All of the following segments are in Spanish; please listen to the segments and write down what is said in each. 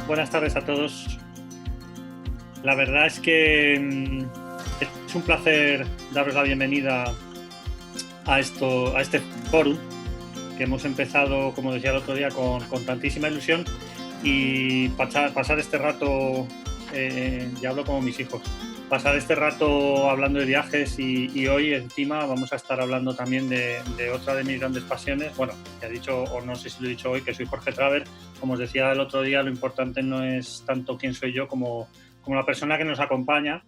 buenas tardes a todos. La verdad es que es un placer daros la bienvenida a este foro que hemos empezado, como decía el otro día, con tantísima ilusión y pasar este rato, ya hablo como mis hijos, pasar este rato hablando de viajes y hoy encima vamos a estar hablando también de otra de mis grandes pasiones. Bueno, ya he dicho, o no sé si lo he dicho hoy, que soy Jorge Traver. Como os decía el otro día, lo importante no es tanto quién soy yo como la persona que nos acompaña,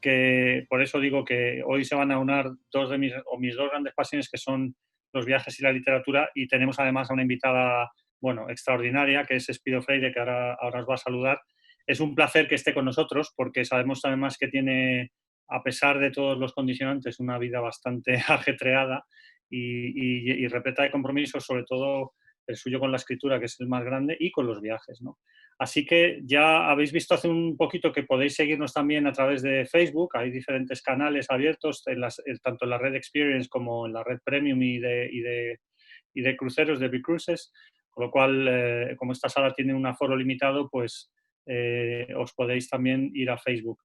que por eso digo que hoy se van a unir mis dos grandes pasiones, que son los viajes y la literatura, y tenemos además a una invitada, bueno, extraordinaria, que es Espido Freire, que ahora os va a saludar. Es un placer que esté con nosotros porque sabemos además que tiene, a pesar de todos los condicionantes, una vida bastante ajetreada y repleta de compromisos, sobre todo el suyo con la escritura, que es el más grande, y con los viajes, ¿no? Así que ya habéis visto hace un poquito que podéis seguirnos también a través de Facebook. Hay diferentes canales abiertos, tanto en la red Experience como en la red Premium y de cruceros, de Bicruises, con lo cual, como esta sala tiene un aforo limitado, pues os podéis también ir a Facebook.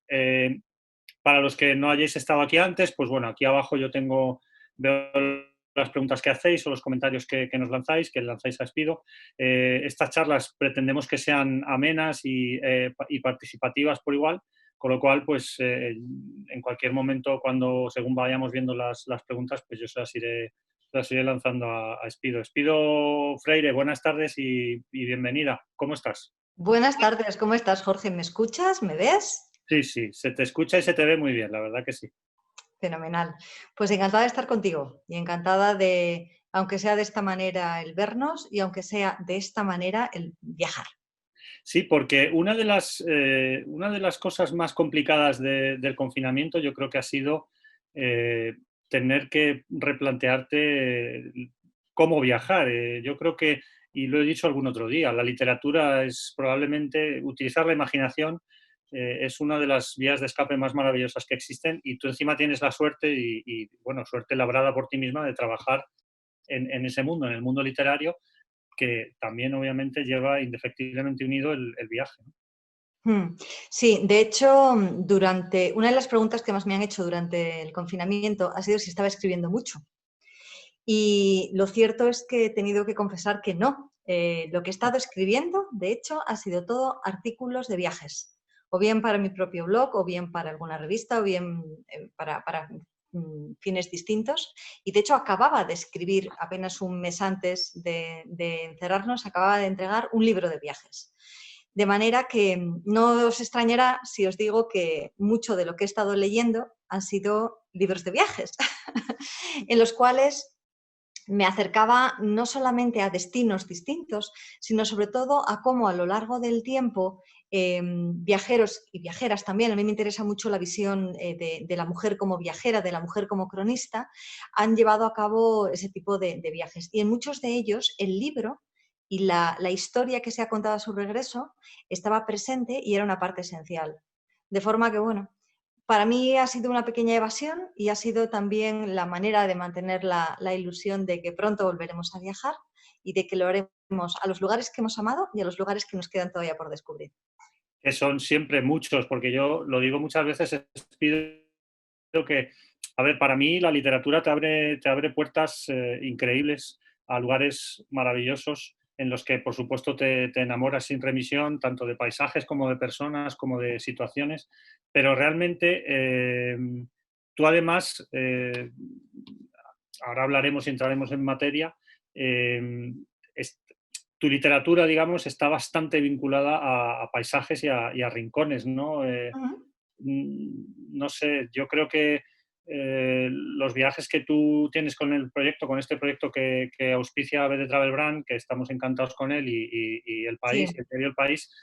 Para los que no hayáis estado aquí antes, pues bueno, aquí abajo veo las preguntas que hacéis o los comentarios que nos lanzáis, que lanzáis a Espido. Estas charlas pretendemos que sean amenas y participativas por igual, con lo cual, pues en cualquier momento, según vayamos viendo las preguntas, pues yo se las iré lanzando a Espido. Espido Freire, buenas tardes y bienvenida. ¿Cómo estás? Buenas tardes, ¿cómo estás, Jorge? ¿Me escuchas? ¿Me ves? Sí, se te escucha y se te ve muy bien, la verdad que sí. Fenomenal. Pues encantada de estar contigo y encantada de, aunque sea de esta manera, el vernos y aunque sea de esta manera, el viajar. Sí, porque una de las cosas más complicadas del confinamiento yo creo que ha sido tener que replantearte cómo viajar. Yo creo que, y lo he dicho algún otro día, la literatura es probablemente utilizar la imaginación. Es una de las vías de escape más maravillosas que existen y tú encima tienes la suerte bueno, suerte labrada por ti misma de trabajar en ese mundo, en el mundo literario, que también obviamente lleva indefectiblemente unido el viaje, ¿no? Sí, de hecho, una de las preguntas que más me han hecho durante el confinamiento ha sido si estaba escribiendo mucho. Y lo cierto es que he tenido que confesar que no. Lo que he estado escribiendo, de hecho, ha sido todo artículos de viajes, o bien para mi propio blog, o bien para alguna revista, o bien para fines distintos. Y de hecho acababa de escribir, apenas un mes antes de encerrarnos, acababa de entregar un libro de viajes. De manera que no os extrañará si os digo que mucho de lo que he estado leyendo han sido libros de viajes, en los cuales me acercaba no solamente a destinos distintos, sino sobre todo a cómo a lo largo del tiempo viajeros y viajeras también, a mí me interesa mucho la visión de la mujer como viajera, de la mujer como cronista, han llevado a cabo ese tipo de viajes. Y en muchos de ellos el libro y la historia que se ha contado a su regreso estaba presente y era una parte esencial. De forma que, bueno, para mí ha sido una pequeña evasión y ha sido también la manera de mantener la ilusión de que pronto volveremos a viajar y de que lo haremos a los lugares que hemos amado y a los lugares que nos quedan todavía por descubrir. Que son siempre muchos, porque yo lo digo muchas veces, pido que, a ver, para mí la literatura te abre puertas increíbles a lugares maravillosos en los que, por supuesto, te enamoras sin remisión, tanto de paisajes como de personas, como de situaciones, pero realmente tú además, ahora hablaremos y entraremos en materia, eh, tu literatura, digamos, está bastante vinculada a paisajes y a rincones, ¿no? No sé, yo creo que los viajes que tú tienes con el proyecto, con este proyecto que auspicia BD Travel Brand, que estamos encantados con él, y el país, Sí. el país,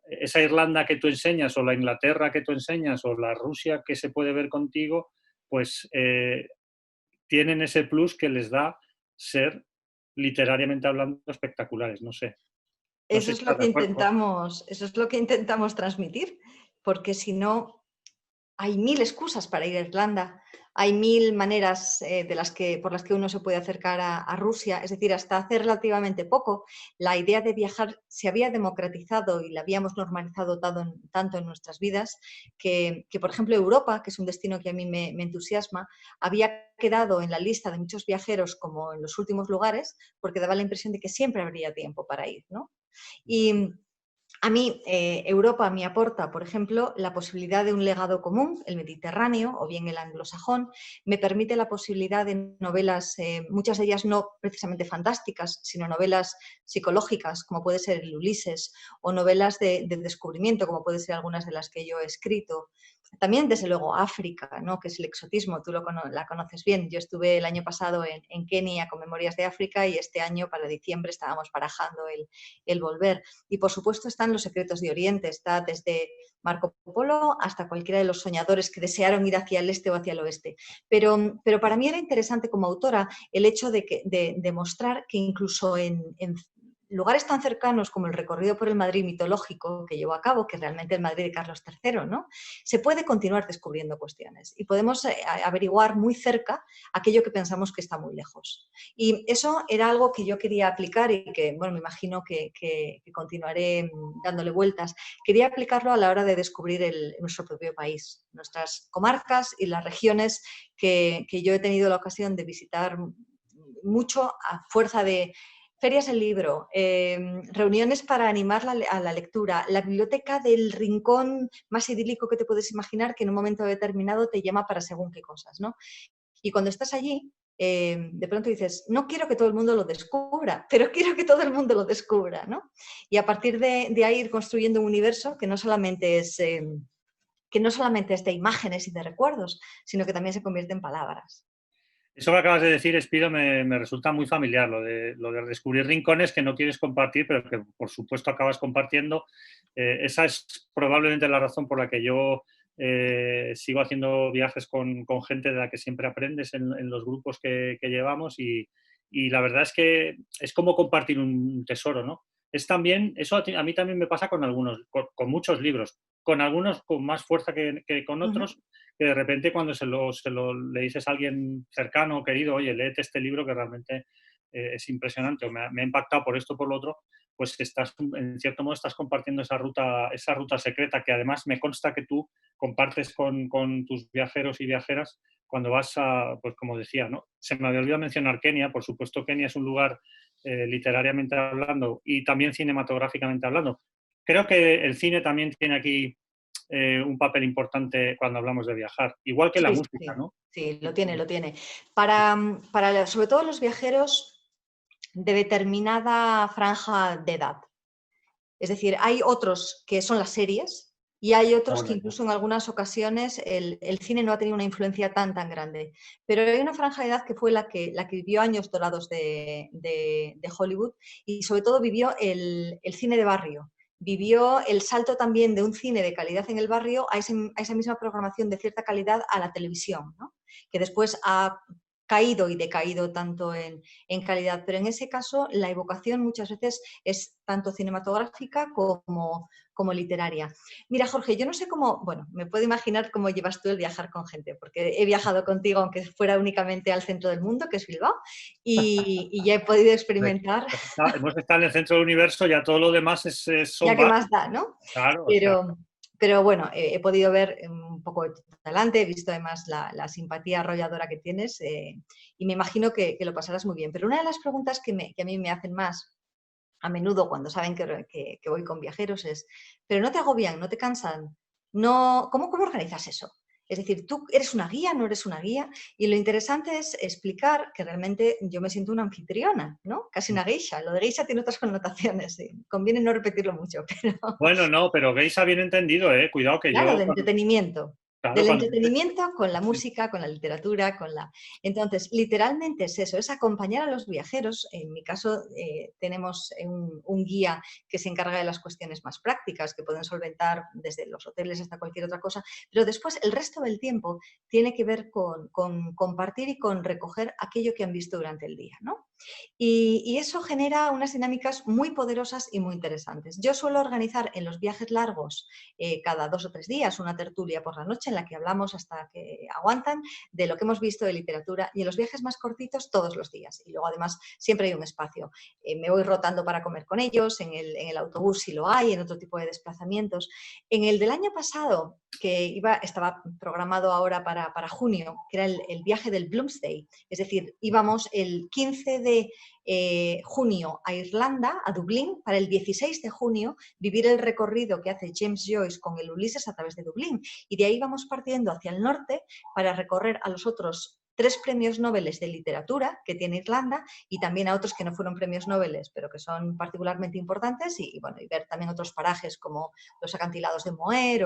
esa Irlanda que tú enseñas, o la Inglaterra que tú enseñas, o la Rusia que se puede ver contigo, pues tienen ese plus que les da ser, literariamente hablando, espectaculares. No sé. No Eso sé si es lo estás que de acuerdo. intentamos, eso es lo que intentamos transmitir, porque si no, hay mil excusas para ir a Irlanda, hay mil maneras por las que uno se puede acercar a Rusia. Es decir, hasta hace relativamente poco, la idea de viajar se había democratizado y la habíamos normalizado tanto en nuestras vidas que, por ejemplo, Europa, que es un destino que a mí me entusiasma, había quedado en la lista de muchos viajeros como en los últimos lugares, porque daba la impresión de que siempre habría tiempo para ir, ¿no? Y a mí, Europa me aporta, por ejemplo, la posibilidad de un legado común, el mediterráneo o bien el anglosajón. Me permite la posibilidad de novelas, muchas de ellas no precisamente fantásticas, sino novelas psicológicas, como puede ser el Ulises, o novelas de descubrimiento, como puede ser algunas de las que yo he escrito. También, desde luego, África, ¿no? Que es el exotismo, tú la conoces bien. Yo estuve el año pasado en Kenia con Memorias de África y este año, para diciembre, estábamos barajando el volver. Y, por supuesto, están los secretos de Oriente, está desde Marco Polo hasta cualquiera de los soñadores que desearon ir hacia el este o hacia el oeste. Pero para mí era interesante como autora el hecho de mostrar que incluso en lugares tan cercanos como el recorrido por el Madrid mitológico que llevó a cabo, que es realmente el Madrid de Carlos III, ¿no? Se puede continuar descubriendo cuestiones y podemos averiguar muy cerca aquello que pensamos que está muy lejos. Y eso era algo que yo quería aplicar y que, bueno, me imagino que continuaré dándole vueltas. Quería aplicarlo a la hora de descubrir nuestro propio país, nuestras comarcas y las regiones que yo he tenido la ocasión de visitar mucho a fuerza de ferias del libro, reuniones para animar a la lectura, la biblioteca del rincón más idílico que te puedes imaginar que en un momento determinado te llama para según qué cosas, ¿no? Y cuando estás allí, de pronto dices, no quiero que todo el mundo lo descubra, pero quiero que todo el mundo lo descubra, ¿no? Y a partir de ahí ir construyendo un universo que no solamente es de imágenes y de recuerdos, sino que también se convierte en palabras. Eso que acabas de decir, Espido, me resulta muy familiar, lo de descubrir rincones que no quieres compartir, pero que por supuesto acabas compartiendo. Esa es probablemente la razón por la que yo sigo haciendo viajes con gente de la que siempre aprendes en los grupos que llevamos y la verdad es que es como compartir un tesoro, ¿no? Es también, eso a mí también me pasa con algunos, con muchos libros, con algunos con más fuerza que con otros, que de repente cuando le dices a alguien cercano o querido, oye, léete este libro que realmente es impresionante o me ha impactado por esto o por lo otro, pues en cierto modo estás compartiendo esa ruta secreta que además me consta que tú compartes con tus viajeros y viajeras cuando vas pues como decía, ¿no? Se me había olvidado mencionar Kenia, por supuesto Kenia es un lugar literariamente hablando y también cinematográficamente hablando. Creo que el cine también tiene aquí un papel importante cuando hablamos de viajar, igual que la Sí, música, sí, ¿no? sí, lo tiene, lo tiene. Sobre todo los viajeros de determinada franja de edad. Es decir, hay otros que son las series y hay otros que incluso en algunas ocasiones el cine no ha tenido una influencia tan grande. Pero hay una franja de edad que fue la que vivió años dorados de Hollywood y sobre todo vivió el cine de barrio. Vivió el salto también de un cine de calidad en el barrio a esa misma programación de cierta calidad a la televisión, ¿no? Que después ha caído y decaído tanto en calidad, pero en ese caso la evocación muchas veces es tanto cinematográfica como literaria. Mira, Jorge, yo no sé cómo, bueno, me puedo imaginar cómo llevas tú el viajar con gente, porque he viajado contigo, aunque fuera únicamente al centro del mundo, que es Bilbao, y ya he podido experimentar. Hemos estado en el centro del universo, ya todo lo demás son Ya que barcos, más da, ¿no? claro, o sea, Pero bueno, he podido ver un poco de talante, he visto además la simpatía arrolladora que tienes y me imagino que lo pasarás muy bien. Pero una de las preguntas que a mí me hacen más a menudo cuando saben que voy con viajeros es, pero no te agobian, no te cansan, no, ¿cómo organizas eso? Es decir, tú eres una guía, no eres una guía, y lo interesante es explicar que realmente yo me siento una anfitriona, ¿no? Casi una geisha. Lo de geisha tiene otras connotaciones, sí. Conviene no repetirlo mucho, pero bueno, no, pero Geisa bien entendido, cuidado que claro, yo, de entretenimiento. claro, Del cuando entretenimiento con la música, con la literatura, Entonces, literalmente es eso, es acompañar a los viajeros. En mi caso, tenemos un guía que se encarga de las cuestiones más prácticas, que pueden solventar desde los hoteles hasta cualquier otra cosa, pero después el resto del tiempo tiene que ver con compartir y con recoger aquello que han visto durante el día, ¿no? Y eso genera unas dinámicas muy poderosas y muy interesantes. Yo suelo organizar en los viajes largos cada 2 o 3 días una tertulia por la noche en la que hablamos hasta que aguantan de lo que hemos visto de literatura, y en los viajes más cortitos todos los días. Y luego además siempre hay un espacio. Me voy rotando para comer con ellos, en el autobús si lo hay, en otro tipo de desplazamientos. En el del año pasado, que estaba programado ahora para junio, que era el viaje del Bloomsday, es decir, íbamos el 15 de junio a Irlanda, a Dublín, para el 16 de junio vivir el recorrido que hace James Joyce con el Ulises a través de Dublín. Y de ahí vamos partiendo hacia el norte para recorrer a los otros 3 premios Nobel de literatura que tiene Irlanda, y también a otros que no fueron premios Nobel, pero que son particularmente importantes, y ver también otros parajes como los acantilados de Moher.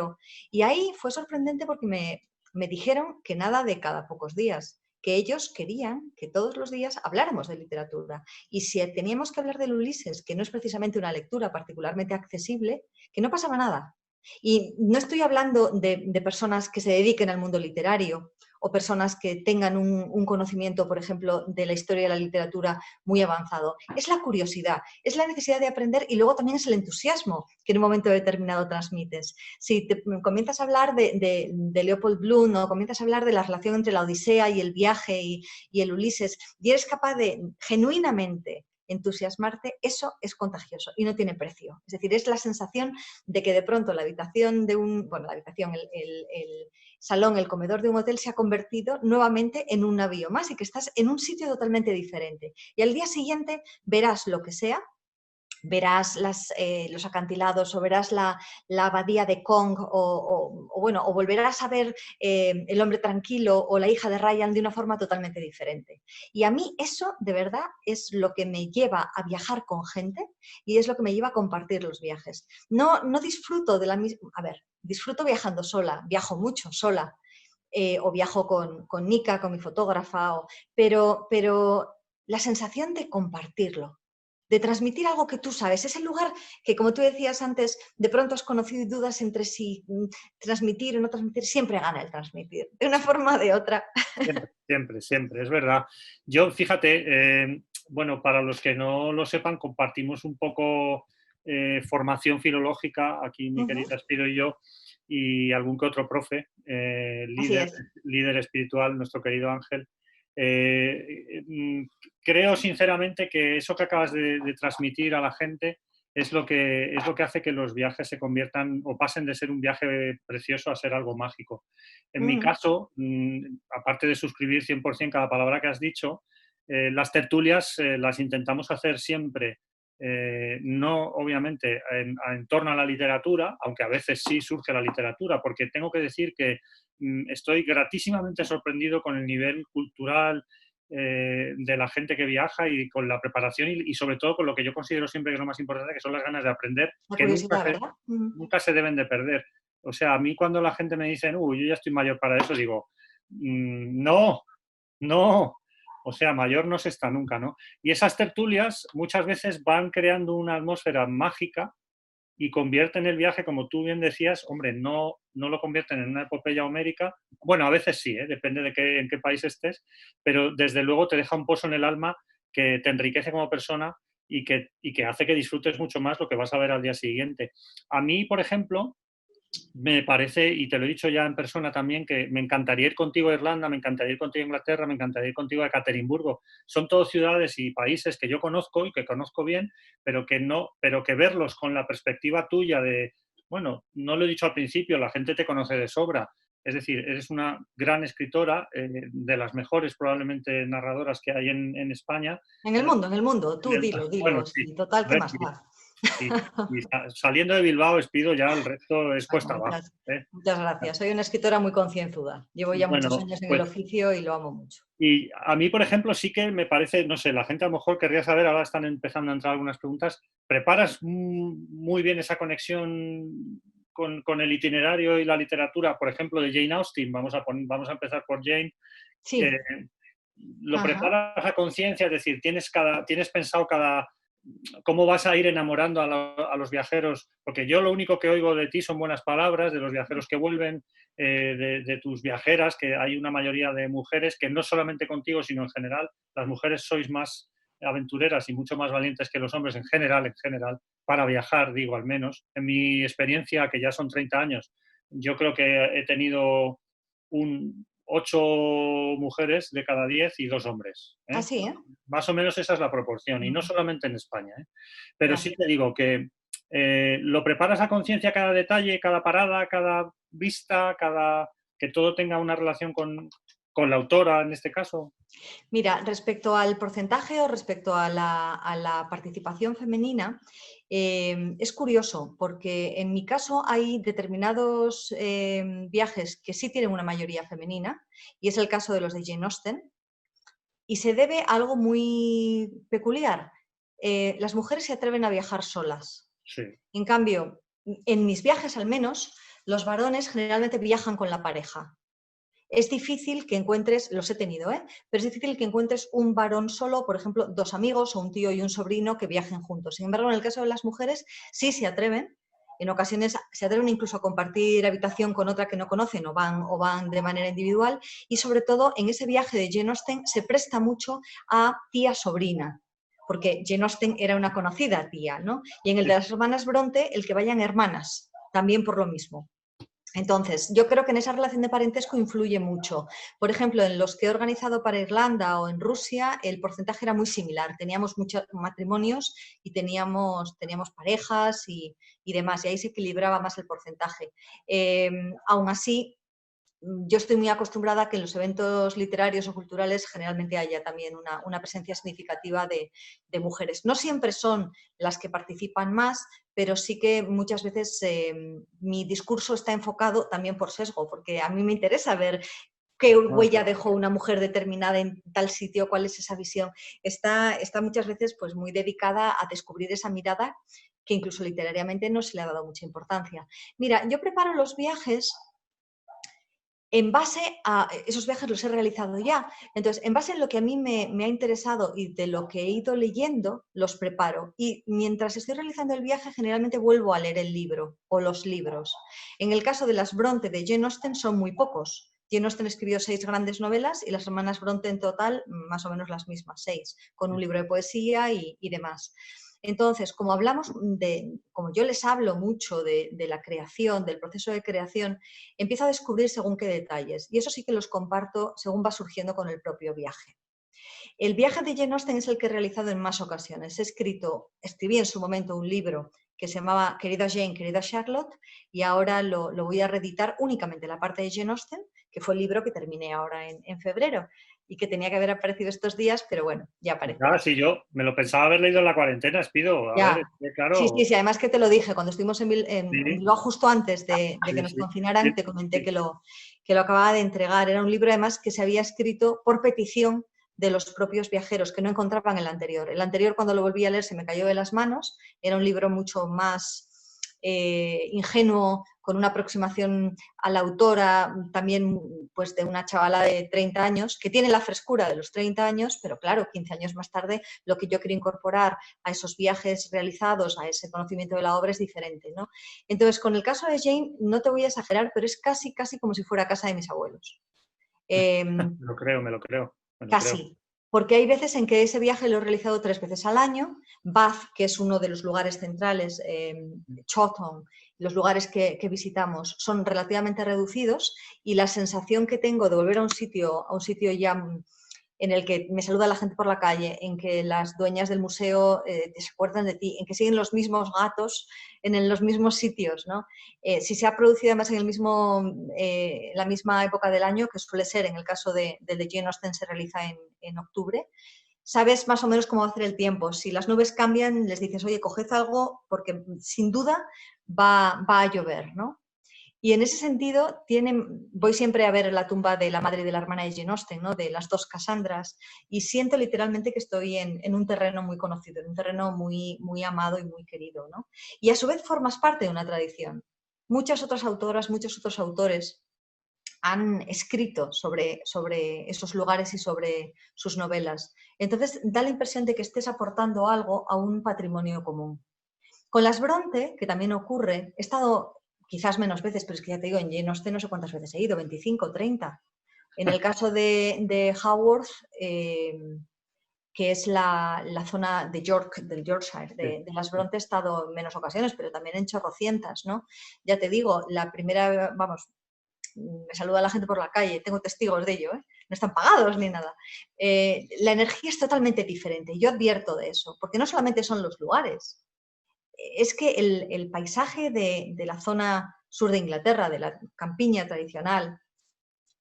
Y ahí fue sorprendente porque me dijeron que nada de cada pocos días, que ellos querían que todos los días habláramos de literatura. Y si teníamos que hablar del Ulises, que no es precisamente una lectura particularmente accesible, que no pasaba nada. Y no estoy hablando de personas que se dediquen al mundo literario o personas que tengan un conocimiento, por ejemplo, de la historia de la literatura muy avanzado. Es la curiosidad, es la necesidad de aprender, y luego también es el entusiasmo que en un momento determinado transmites. Si te comienzas a hablar de Leopold Bloom, o comienzas a hablar de la relación entre la Odisea y el viaje y el Ulises, y eres capaz de genuinamente entusiasmarte, eso es contagioso y no tiene precio. Es decir, es la sensación de que de pronto la habitación el salón, el comedor de un hotel se ha convertido nuevamente en un navío más, y que estás en un sitio totalmente diferente. Y al día siguiente verás lo que sea, verás los acantilados, o verás la abadía de Kong, o volverás a ver El hombre tranquilo o La hija de Ryan de una forma totalmente diferente. Y a mí eso, de verdad, es lo que me lleva a viajar con gente, y es lo que me lleva a compartir los viajes. No disfruto de la misma... A ver, disfruto viajando sola, viajo mucho sola, o viajo con Nika, con mi fotógrafa, pero la sensación de compartirlo, de transmitir algo que tú sabes, ese lugar que, como tú decías antes, de pronto has conocido y dudas entre si transmitir o no transmitir, siempre gana el transmitir, de una forma o de otra. Siempre, siempre, siempre, es verdad. Yo, fíjate, bueno, para los que no lo sepan, compartimos un poco formación filológica, aquí mi querida Espido y yo, y algún que otro profe, Así líder, es. líder espiritual, nuestro querido Ángel. Creo sinceramente que eso que acabas de transmitir a la gente es lo que hace que los viajes se conviertan o pasen de ser un viaje precioso a ser algo mágico. En mi caso, aparte de suscribir 100% cada palabra que has dicho, las tertulias las intentamos hacer siempre, no obviamente en torno a la literatura, aunque a veces sí surge la literatura, porque tengo que decir que estoy gratísimamente sorprendido con el nivel cultural de la gente que viaja, y con la preparación, y sobre todo con lo que yo considero siempre que es lo más importante, que son las ganas de aprender, La que curiosidad, ¿verdad? nunca se deben de perder. O sea, a mí cuando la gente me dice, yo ya estoy mayor para eso, digo, no, no. O sea, mayor no se está nunca, ¿no? Y esas tertulias muchas veces van creando una atmósfera mágica y convierten el viaje, como tú bien decías, hombre, no lo convierten en una epopeya homérica. Bueno, a veces sí, depende de en qué país estés, pero desde luego te deja un pozo en el alma que te enriquece como persona, y que hace que disfrutes mucho más lo que vas a ver al día siguiente. A mí, por ejemplo, me parece, y te lo he dicho ya en persona también, que me encantaría ir contigo a Irlanda, me encantaría ir contigo a Inglaterra, me encantaría ir contigo a Ekaterimburgo. Son todas ciudades y países que yo conozco y que conozco bien, pero que verlos con la perspectiva tuya de, bueno, no lo he dicho al principio, la gente te conoce de sobra. Es decir, eres una gran escritora, de las mejores probablemente narradoras que hay en España. En el mundo, tú Bueno, dilo, sí. sí, total, A ¿qué ver, más da? sí. Y saliendo de Bilbao, Espido, ya el resto es Bueno, cuesta abajo. muchas gracias. Soy una escritora muy concienzuda. Llevo ya muchos Bueno, años en el pues, oficio y lo amo mucho. y a mí, por ejemplo, sí que me parece, no sé, la gente a lo mejor querría saber, ahora están empezando a entrar algunas preguntas, ¿preparas muy bien esa conexión con el itinerario y la literatura, por ejemplo, de Jane Austen? Vamos a empezar por Jane. Eh, Sí. ¿Lo Ajá. preparas a conciencia? Es decir, ¿tienes pensado cómo vas a ir enamorando a los viajeros? Porque yo lo único que oigo de ti son buenas palabras, de los viajeros que vuelven, de tus viajeras, que hay una mayoría de mujeres, que no solamente contigo, sino en general, las mujeres sois más aventureras y mucho más valientes que los hombres en general, para viajar, digo, al menos. En mi experiencia, que ya son 30 años, yo creo que he tenido 8 mujeres de cada 10 y 2 hombres. Ah, sí, ¿eh? Más o menos esa es la proporción, y no solamente en España. Pero Ya. sí te digo que lo preparas a conciencia cada detalle, cada parada, cada vista, que todo tenga una relación con la autora en este caso. Mira, respecto al porcentaje o respecto a la participación femenina, es curioso porque en mi caso hay determinados viajes que sí tienen una mayoría femenina y es el caso de los de Jane Austen y se debe a algo muy peculiar. Las mujeres se atreven a viajar solas. Sí. En cambio, en mis viajes al menos, los varones generalmente viajan con la pareja. Es difícil que encuentres, los he tenido, pero es difícil que encuentres un varón solo, por ejemplo, 2 amigos o un tío y un sobrino que viajen juntos. Sin embargo, en el caso de las mujeres, sí se atreven, en ocasiones se atreven incluso a compartir habitación con otra que no conocen o van de manera individual y sobre todo en ese viaje de Jane Austen se presta mucho a tía-sobrina, porque Jane Austen era una conocida tía, ¿no? Y en el de las hermanas Bronte, el que vayan hermanas, también por lo mismo. Entonces, yo creo que en esa relación de parentesco influye mucho. Por ejemplo, en los que he organizado para Irlanda o en Rusia, el porcentaje era muy similar. Teníamos muchos matrimonios y teníamos parejas y demás, y ahí se equilibraba más el porcentaje. Aún así, yo estoy muy acostumbrada a que en los eventos literarios o culturales generalmente haya también una presencia significativa de mujeres. No siempre son las que participan más, pero sí que muchas veces mi discurso está enfocado también por sesgo, porque a mí me interesa ver qué huella dejó una mujer determinada en tal sitio, cuál es esa visión. Está muchas veces pues, muy dedicada a descubrir esa mirada que incluso literariamente no se le ha dado mucha importancia. Mira, yo preparo los viajes en base a esos viajes los he realizado ya. Entonces, en base en lo que a mí me ha interesado y de lo que he ido leyendo, los preparo. Y mientras estoy realizando el viaje, generalmente vuelvo a leer el libro o los libros. En el caso de las Bronte de Jane Austen son muy pocos. Jane Austen escribió 6 grandes novelas y las hermanas Bronte en total más o menos las mismas, 6, con un libro de poesía y demás. Entonces, como yo les hablo mucho de la creación, del proceso de creación, empiezo a descubrir según qué detalles. Y eso sí que los comparto según va surgiendo con el propio viaje. El viaje de Jane Austen es el que he realizado en más ocasiones. Escribí en su momento un libro que se llamaba Querida Jane, querida Charlotte, y ahora lo voy a reeditar únicamente la parte de Jane Austen, que fue el libro que terminé ahora en febrero y que tenía que haber aparecido estos días, pero bueno, ya apareció. Ah, sí, yo me lo pensaba haber leído en la cuarentena, Espido. A Ya. ver, claro. Sí, además que te lo dije, cuando estuvimos en Sí, Bilbao justo antes de que nos sí, confinaran, te comenté sí. que lo acababa de entregar. Era un libro además que se había escrito por petición de los propios viajeros, que no encontraban el anterior. El anterior, cuando lo volví a leer, se me cayó de las manos. Era un libro mucho más ingenuo, con una aproximación a la autora también pues de una chavala de 30 años, que tiene la frescura de los 30 años, pero claro, 15 años más tarde lo que yo quiero incorporar a esos viajes realizados, a ese conocimiento de la obra es diferente, ¿no? Entonces, con el caso de Jane, no te voy a exagerar, pero es casi como si fuera casa de mis abuelos. Me lo creo, me lo creo. Casi, porque hay veces en que ese viaje lo he realizado 3 veces al año. Bath, que es uno de los lugares centrales, Chawton, los lugares que visitamos son relativamente reducidos y la sensación que tengo de volver a un sitio ya en el que me saluda la gente por la calle, en que las dueñas del museo se acuerdan de ti, en que siguen los mismos gatos en los mismos sitios, ¿no? Si se ha producido además en la misma época del año, que suele ser en el caso de Jane Austen se realiza en octubre, sabes más o menos cómo va a hacer el tiempo. Si las nubes cambian, les dices, oye, coged algo porque sin duda va a llover, ¿no? Y en ese sentido, voy siempre a ver la tumba de la madre y de la hermana de Jane Austen, ¿no? De las 2 Cassandras, y siento literalmente que estoy en un terreno muy conocido, en un terreno muy, muy amado y muy querido, ¿no? Y a su vez formas parte de una tradición. Muchas otras autoras, muchos otros autores han escrito sobre esos lugares y sobre sus novelas. Entonces, da la impresión de que estés aportando algo a un patrimonio común. Con las Bronte, que también ocurre, he estado quizás menos veces, pero es que ya te digo, en Jane Austen no sé cuántas veces he ido, 25, 30. En el caso de Haworth, que es la zona de York, del Yorkshire, de las Bronte. He estado en menos ocasiones, pero también en chorrocientas, ¿no? Ya te digo, la primera, vamos, me saluda la gente por la calle, tengo testigos de ello, ¿eh? No están pagados ni nada. La energía es totalmente diferente, yo advierto de eso, porque no solamente son los lugares, es que el paisaje de la zona sur de Inglaterra, de la campiña tradicional,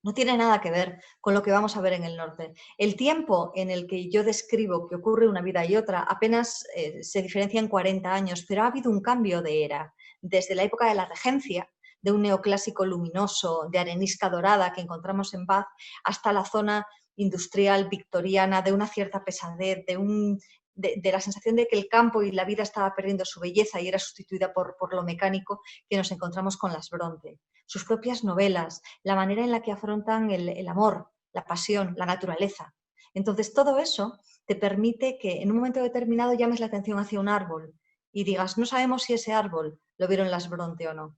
no tiene nada que ver con lo que vamos a ver en el norte. El tiempo en el que yo describo que ocurre una vida y otra apenas se diferencia en 40 años, pero ha habido un cambio de era. Desde la época de la regencia, de un neoclásico luminoso, de arenisca dorada que encontramos en Bath, hasta la zona industrial victoriana, de una cierta pesadez, de la sensación de que el campo y la vida estaba perdiendo su belleza y era sustituida por lo mecánico, que nos encontramos con las Bronte. Sus propias novelas, la manera en la que afrontan el amor, la pasión, la naturaleza. Entonces, todo eso te permite que en un momento determinado llames la atención hacia un árbol y digas, no sabemos si ese árbol lo vieron las Bronte o no,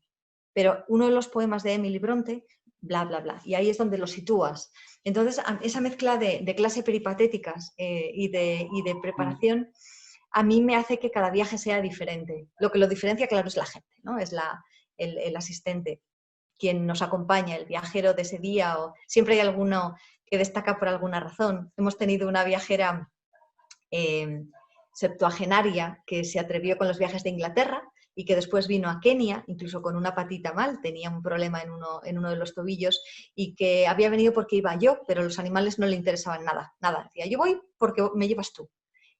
pero uno de los poemas de Emily Bronte, bla, bla, bla, y ahí es donde lo sitúas. Entonces, esa mezcla de clase peripatéticas y de preparación a mí me hace que cada viaje sea diferente. Lo que lo diferencia, claro, es la gente, ¿no? Es el asistente, quien nos acompaña, el viajero de ese día, o siempre hay alguno que destaca por alguna razón. Hemos tenido una viajera septuagenaria que se atrevió con los viajes de Inglaterra y que después vino a Kenia, incluso con una patita mal, tenía un problema en uno de los tobillos, y que había venido porque iba yo, pero los animales no le interesaban nada, nada. Decía, yo voy porque me llevas tú.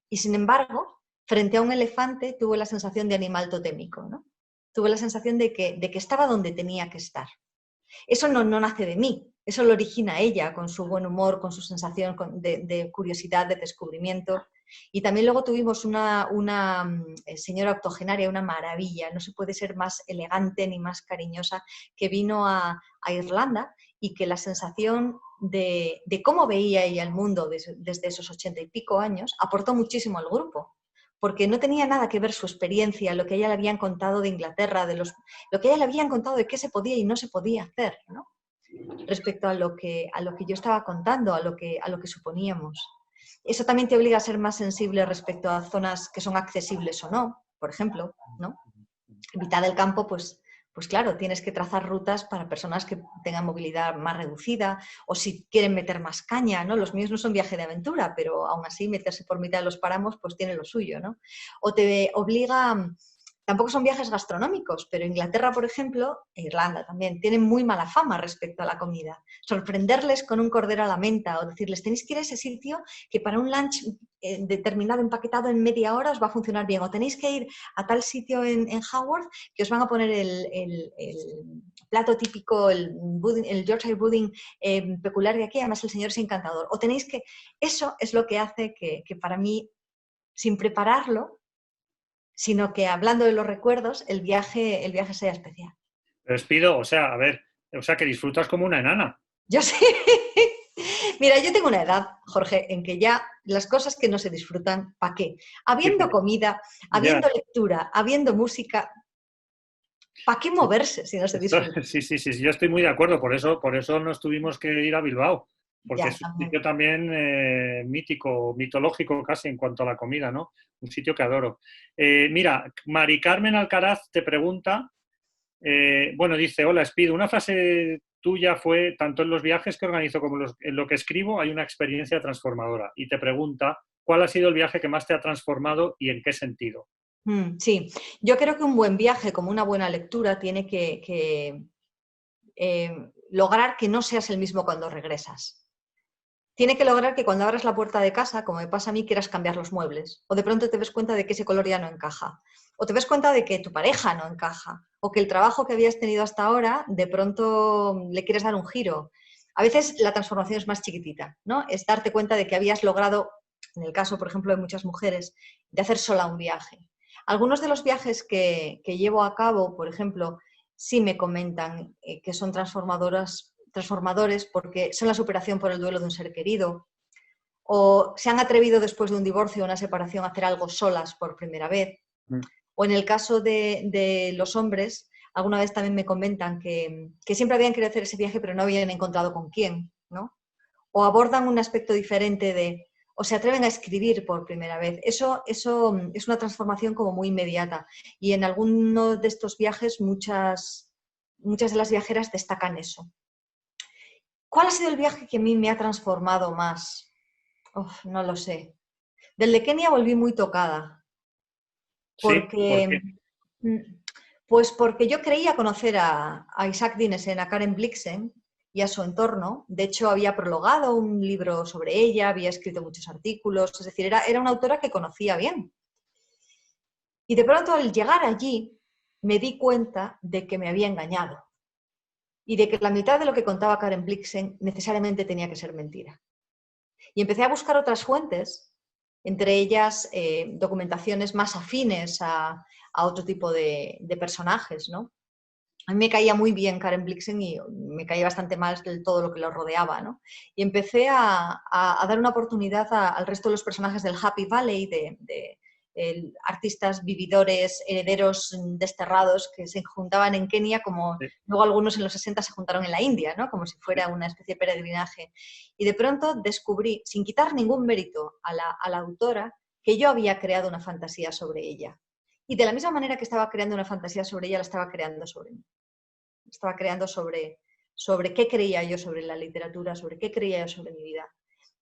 Y sin embargo, frente a un elefante tuve la sensación de animal totémico, ¿no? Tuve la sensación de que estaba donde tenía que estar. Eso no nace de mí, eso lo origina ella, con su buen humor, con su sensación de curiosidad, de descubrimiento. Y también luego tuvimos una señora octogenaria, una maravilla, no se puede ser más elegante ni más cariñosa, que vino a Irlanda y que la sensación de cómo veía ella el mundo desde esos 80 y pico años aportó muchísimo al grupo, porque no tenía nada que ver su experiencia, lo que a ella le habían contado de Inglaterra, lo que a ella le habían contado de qué se podía y no se podía hacer, ¿no? Respecto a lo que yo estaba contando, a lo que suponíamos. Eso también te obliga a ser más sensible respecto a zonas que son accesibles o no, por ejemplo, ¿no? En mitad del campo, pues claro, tienes que trazar rutas para personas que tengan movilidad más reducida o si quieren meter más caña, ¿no? Los míos no son viaje de aventura, pero aún así meterse por mitad de los páramos pues tiene lo suyo, ¿no? O te obliga, tampoco son viajes gastronómicos, pero Inglaterra, por ejemplo, e Irlanda también, tienen muy mala fama respecto a la comida. Sorprenderles con un cordero a la menta o decirles, tenéis que ir a ese sitio que para un lunch determinado, empaquetado en media hora os va a funcionar bien. O tenéis que ir a tal sitio en Haworth que os van a poner el plato típico, el Yorkshire pudding peculiar de aquí, además el señor es encantador. O tenéis que... Eso es lo que hace que para mí, sin prepararlo, sino que hablando de los recuerdos, el viaje sea especial. Les pido, o sea, a ver, o sea, que disfrutas como una enana. Yo sí. Mira, yo tengo una edad, Jorge, en que ya las cosas que no se disfrutan, ¿para qué? Habiendo comida, habiendo lectura, habiendo música, ¿para qué moverse si no se disfruta? Sí, yo estoy muy de acuerdo, por eso nos tuvimos que ir a Bilbao, porque Ya, es un sitio también mítico, mitológico casi en cuanto a la comida, ¿no? Un sitio que adoro. Mira, Mari Carmen Alcaraz te pregunta, bueno, dice, hola, Espido, una frase tuya fue, tanto en los viajes que organizo como en lo que escribo, hay una experiencia transformadora. Y te pregunta, ¿cuál ha sido el viaje que más te ha transformado y en qué sentido? Sí, yo creo que un buen viaje, como una buena lectura, tiene que lograr que no seas el mismo cuando regresas. Tiene que lograr que cuando abras la puerta de casa, como me pasa a mí, quieras cambiar los muebles. O de pronto te ves cuenta de que ese color ya no encaja. O te ves cuenta de que tu pareja no encaja. O que el trabajo que habías tenido hasta ahora, de pronto le quieres dar un giro. A veces la transformación es más chiquitita, ¿no? Es darte cuenta de que habías logrado, en el caso, por ejemplo, de muchas mujeres, de hacer sola un viaje. Algunos de los viajes que llevo a cabo, por ejemplo, sí me comentan que son transformadores porque son la superación por el duelo de un ser querido, o se han atrevido después de un divorcio o una separación a hacer algo solas por primera vez, o en el caso de los hombres, alguna vez también me comentan que siempre habían querido hacer ese viaje pero no habían encontrado con quién, ¿no? O abordan un aspecto diferente de, o se atreven a escribir por primera vez. Eso es una transformación como muy inmediata. Y en alguno de estos viajes muchas de las viajeras destacan eso. ¿Cuál ha sido el viaje que a mí me ha transformado más? Uf, no lo sé. Del de Kenia volví muy tocada. Sí, ¿por qué? Porque, pues porque yo creía conocer a Isaac Dinesen, a Karen Blixen y a su entorno. De hecho, había prologado un libro sobre ella, había escrito muchos artículos, es decir, era una autora que conocía bien. Y de pronto, al llegar allí, me di cuenta de que me había engañado y de que la mitad de lo que contaba Karen Blixen necesariamente tenía que ser mentira. Y empecé a buscar otras fuentes, entre ellas documentaciones más afines a otro tipo de personajes, ¿no? A mí me caía muy bien Karen Blixen y me caía bastante mal todo lo que lo rodeaba, ¿no? Y empecé a dar una oportunidad al resto de los personajes del Happy Valley, de artistas, vividores, herederos desterrados que se juntaban en Kenia, como Sí, luego algunos en los 60 se juntaron en la India, ¿no? Como si sí. fuera una especie de peregrinaje. Y de pronto descubrí, sin quitar ningún mérito a la autora, que yo había creado una fantasía sobre ella. Y de la misma manera que estaba creando una fantasía sobre ella, la estaba creando sobre mí. Estaba creando sobre qué creía yo sobre la literatura, sobre qué creía yo sobre mi vida.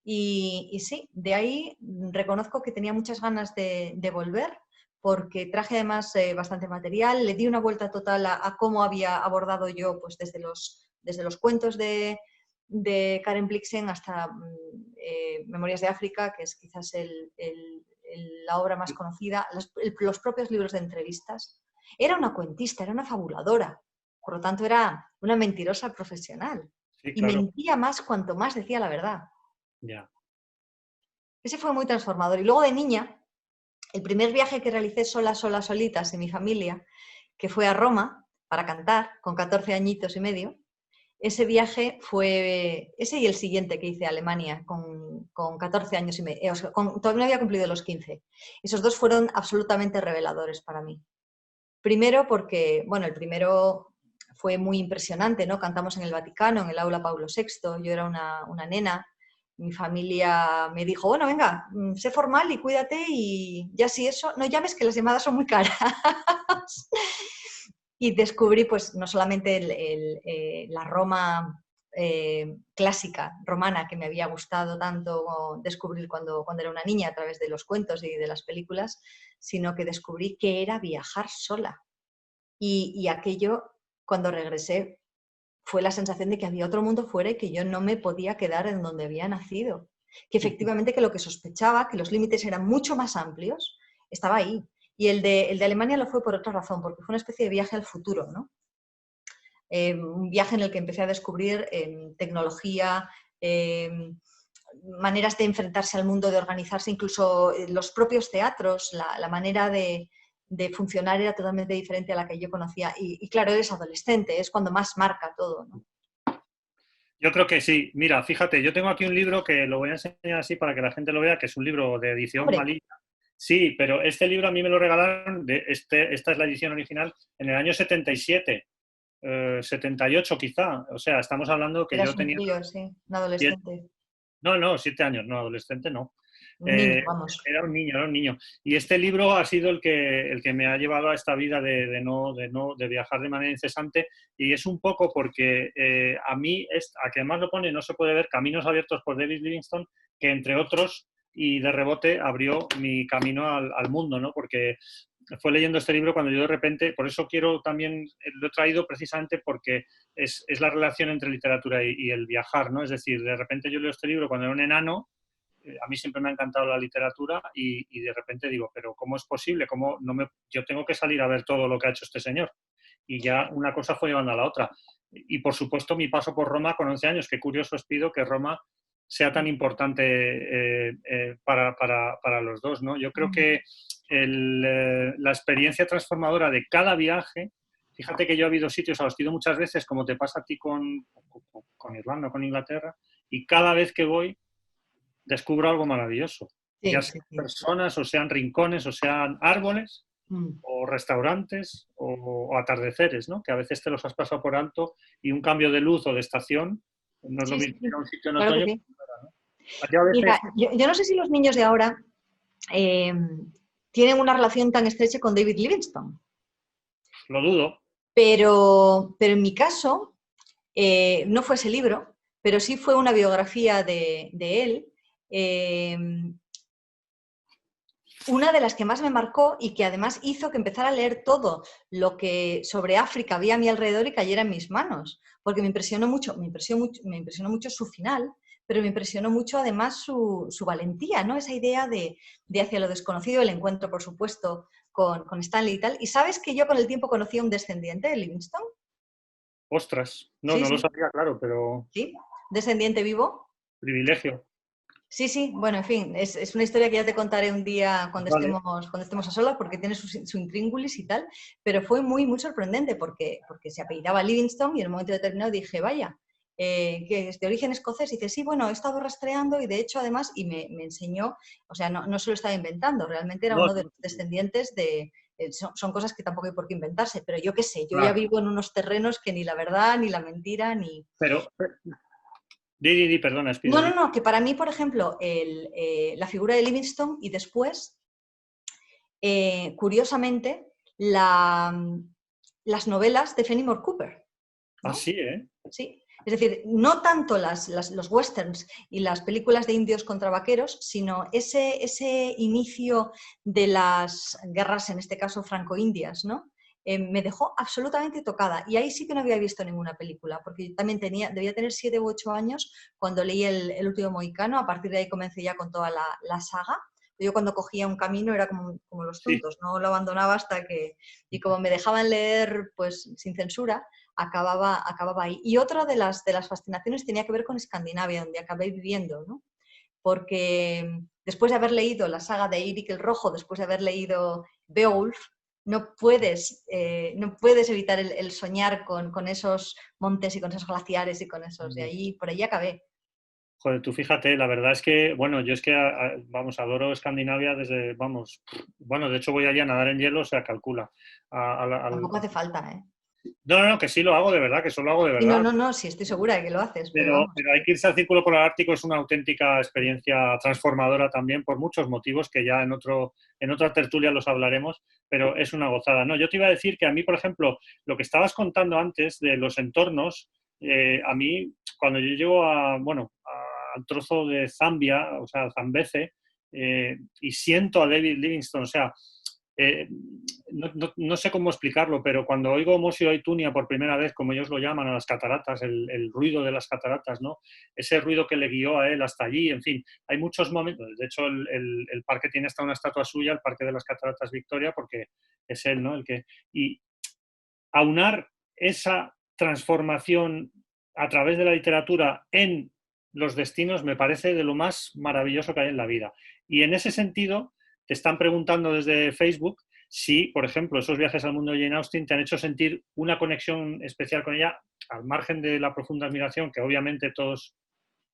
Y sí, de ahí reconozco que tenía muchas ganas de volver, porque traje además bastante material, le di una vuelta total a cómo había abordado yo, pues desde los cuentos de Karen Blixen hasta Memorias de África, que es quizás la obra más conocida, los propios libros de entrevistas. Era una cuentista, era una fabuladora, por lo tanto era una mentirosa profesional. Sí, Y claro. mentía más cuanto más decía la verdad. Ya. Ese fue muy transformador. Y luego de niña, el primer viaje que realicé solita, sin mi familia, que fue a Roma para cantar, con 14 añitos y medio, ese viaje fue ese y el siguiente que hice a Alemania con 14 años y medio. O sea, todavía no había cumplido los 15. Esos dos fueron absolutamente reveladores para mí. Primero porque, bueno, el primero fue muy impresionante, ¿no? Cantamos en el Vaticano, en el aula Paulo VI, yo era una nena, mi familia me dijo, bueno, venga, sé formal y cuídate y ya si eso, no llames que las llamadas son muy caras. Y descubrí, pues, no solamente la Roma clásica, romana, que me había gustado tanto descubrir cuando era una niña a través de los cuentos y de las películas, sino que descubrí que era viajar sola. Y aquello, cuando regresé, fue la sensación de que había otro mundo fuera y que yo no me podía quedar en donde había nacido. Que efectivamente que lo que sospechaba, que los límites eran mucho más amplios, estaba ahí. Y el de Alemania lo fue por otra razón, porque fue una especie de viaje al futuro, ¿no? Un viaje en el que empecé a descubrir tecnología, maneras de enfrentarse al mundo, de organizarse, incluso los propios teatros, la manera de funcionar era totalmente diferente a la que yo conocía. Y claro, eres adolescente, es cuando más marca todo, ¿no? Yo creo que sí. Mira, fíjate, yo tengo aquí un libro que lo voy a enseñar así para que la gente lo vea, que es un libro de edición Hombre, malí. Sí, pero este libro a mí me lo regalaron, esta es la edición original, en el año 77, 78 quizá. O sea, estamos hablando que yo eras un tenía crío, sí, un 7, adolescente, no, no, 7 años, no, adolescente no. un niño, Eh, vamos. Era un niño, era un niño. Y este libro ha sido el que me ha llevado a esta vida de viajar de manera incesante. Y es un poco porque a mí, a que además lo pone, no se puede ver, Caminos abiertos por David Livingstone, que entre otros, y de rebote, abrió mi camino al mundo, ¿no? Porque fue leyendo este libro cuando yo de repente, por eso quiero también, lo he traído precisamente porque es la relación entre literatura y el viajar, ¿no? Es decir, de repente yo leo este libro cuando era un enano. A mí siempre me ha encantado la literatura y de repente digo, pero ¿cómo es posible? ¿Cómo yo tengo que salir a ver todo lo que ha hecho este señor? Y ya una cosa fue llevando a la otra. Y por supuesto mi paso por Roma con 11 años, qué curioso os pido que Roma sea tan importante para los dos, ¿no? Yo creo que la experiencia transformadora de cada viaje, fíjate que yo he habido sitios a los que he ido muchas veces, como te pasa a ti con Irlanda o con Inglaterra, y cada vez que voy descubro algo maravilloso. Ya Sí, sean sí, sí. personas, o sean rincones, o sean árboles, Mm. o restaurantes, o atardeceres, ¿no? Que a veces te los has pasado por alto y un cambio de luz o de estación no es lo Sí, sí, mismo ir sí. a un sitio en Claro que otoño. sí. Yo a veces Mira, yo no sé si los niños de ahora eh, tienen una relación tan estrecha con David Livingstone, lo dudo. pero en mi caso no fue ese libro, pero sí fue una biografía de él. Eh, una de las que más me marcó y que además hizo que empezara a leer todo lo que sobre África había a mi alrededor y cayera en mis manos, porque me impresionó mucho, me impresionó mucho su final, pero me impresionó mucho además su valentía, ¿no? Esa idea de hacia lo desconocido, el encuentro, por supuesto, con Stanley y tal. ¿Y sabes que yo con el tiempo conocí a un descendiente de Livingstone? Ostras, no, Sí, no lo sí, sabía, claro, pero sí, descendiente vivo. privilegio. Sí, sí, bueno, en fin, es una historia que ya te contaré un día Vale. cuando estemos a solas, porque tiene su intríngulis y tal, pero fue muy, muy sorprendente porque se apellidaba Livingstone y en un momento determinado dije, vaya, que es de origen escocés. Y dice, sí, bueno, he estado rastreando y de hecho además, y me enseñó, o sea, no se lo estaba inventando, realmente era No, uno de los descendientes de... son cosas que tampoco hay por qué inventarse, pero yo qué sé, yo ya claro. vivo en unos terrenos que ni la verdad, ni la mentira, ni... Pero, perdona, No, Spider. no, no, que para mí, por ejemplo, la figura de Livingstone y después, curiosamente, las novelas de Fenimore Cooper, ¿no? Así, ¿eh? Sí. Es decir, no tanto los westerns y las películas de indios contra vaqueros, sino ese inicio de las guerras, en este caso franco-indias, ¿no? Me dejó absolutamente tocada. Y ahí sí que no había visto ninguna película, porque yo también debía tener 7 u 8 años cuando leí el último Mohicano. A partir de ahí comencé ya con toda la saga. Yo cuando cogía un camino era como los Sí. tontos, no lo abandonaba hasta que... Y como me dejaban leer pues sin censura, acababa ahí. Y otra de las fascinaciones tenía que ver con Escandinavia, donde acabé viviendo, ¿no? Porque después de haber leído la saga de Eirik el Rojo, después de haber leído Beowulf, no puedes evitar el soñar con esos montes y con esos glaciares y con esos de allí, por allí acabé. Joder, tú fíjate, la verdad es que, bueno, yo es que, vamos, adoro Escandinavia desde, vamos, bueno, de hecho voy allá a nadar en hielo, o sea, calcula. Tampoco hace falta, ¿eh? No, no, no, que sí lo hago de verdad, que eso lo hago de Sí, no, verdad. no, no, sí estoy segura de que lo haces, pero vamos. Pero hay que irse al Círculo Polar Ártico, es una auténtica experiencia transformadora también por muchos motivos que ya en otra tertulia los hablaremos, pero es una gozada. No, yo te iba a decir que a mí, por ejemplo, lo que estabas contando antes de los entornos, a mí, cuando yo llego al trozo de Zambia, o sea, Zambeze, y siento a David Livingstone, o sea, eh, no sé cómo explicarlo, pero cuando oigo Mosio y Tunia por primera vez, como ellos lo llaman, a las cataratas, el ruido de las cataratas, ¿no? Ese ruido que le guió a él hasta allí, en fin, hay muchos momentos. De hecho, el parque tiene hasta una estatua suya, el Parque de las Cataratas Victoria, porque es él, ¿no? Y aunar esa transformación a través de la literatura en los destinos me parece de lo más maravilloso que hay en la vida. Y en ese sentido, te están preguntando desde Facebook si, por ejemplo, esos viajes al mundo de Jane Austen te han hecho sentir una conexión especial con ella, al margen de la profunda admiración que obviamente todos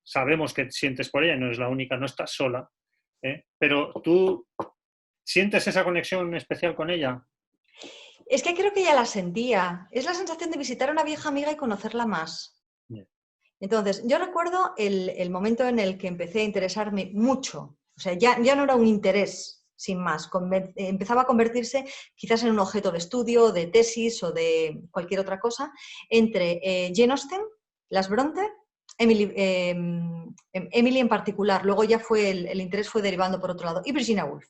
sabemos que sientes por ella, no es la única, no estás sola, ¿eh? Pero tú sientes esa conexión especial con ella. Es que creo que ya la sentía. Es la sensación de visitar a una vieja amiga y conocerla más. Bien. Entonces, yo recuerdo el momento en el que empecé a interesarme mucho. O sea, ya no era un interés, sin más. Empezaba a convertirse quizás en un objeto de estudio, de tesis o de cualquier otra cosa, entre Jane Austen, las Bronte, Emily en particular. Luego ya el interés fue derivando por otro lado. Y Virginia Woolf,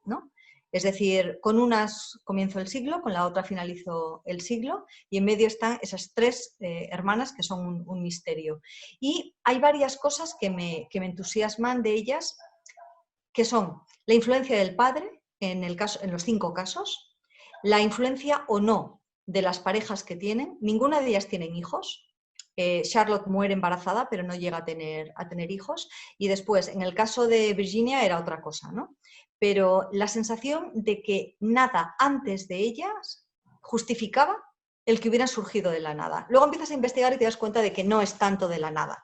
¿no? Es decir, con unas comienzo el siglo, con la otra finalizo el siglo, y en medio están esas tres hermanas que son un misterio. Y hay varias cosas que me entusiasman de ellas, que son la influencia del padre, en los 5 casos, la influencia o no de las parejas que tienen, ninguna de ellas tienen hijos. Charlotte muere embarazada, pero no llega a tener hijos. Y después, en el caso de Virginia, era otra cosa, ¿no? Pero la sensación de que nada antes de ellas justificaba el que hubieran surgido de la nada. Luego empiezas a investigar y te das cuenta de que no es tanto de la nada.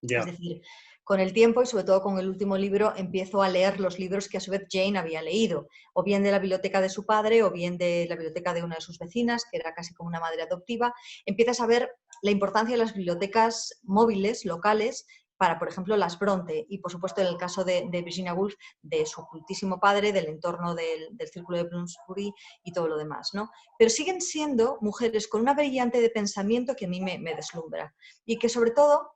Es Ya. decir, con el tiempo y sobre todo con el último libro empiezo a leer los libros que a su vez Jane había leído, o bien de la biblioteca de su padre o bien de la biblioteca de una de sus vecinas, que era casi como una madre adoptiva. Empiezas a ver la importancia de las bibliotecas móviles, locales, para, por ejemplo, las Bronte y, por supuesto, en el caso de Virginia Woolf, de su cultísimo padre, del entorno del círculo de Bloomsbury y todo lo demás, ¿no? Pero siguen siendo mujeres con una brillante de pensamiento que a mí me deslumbra y que, sobre todo,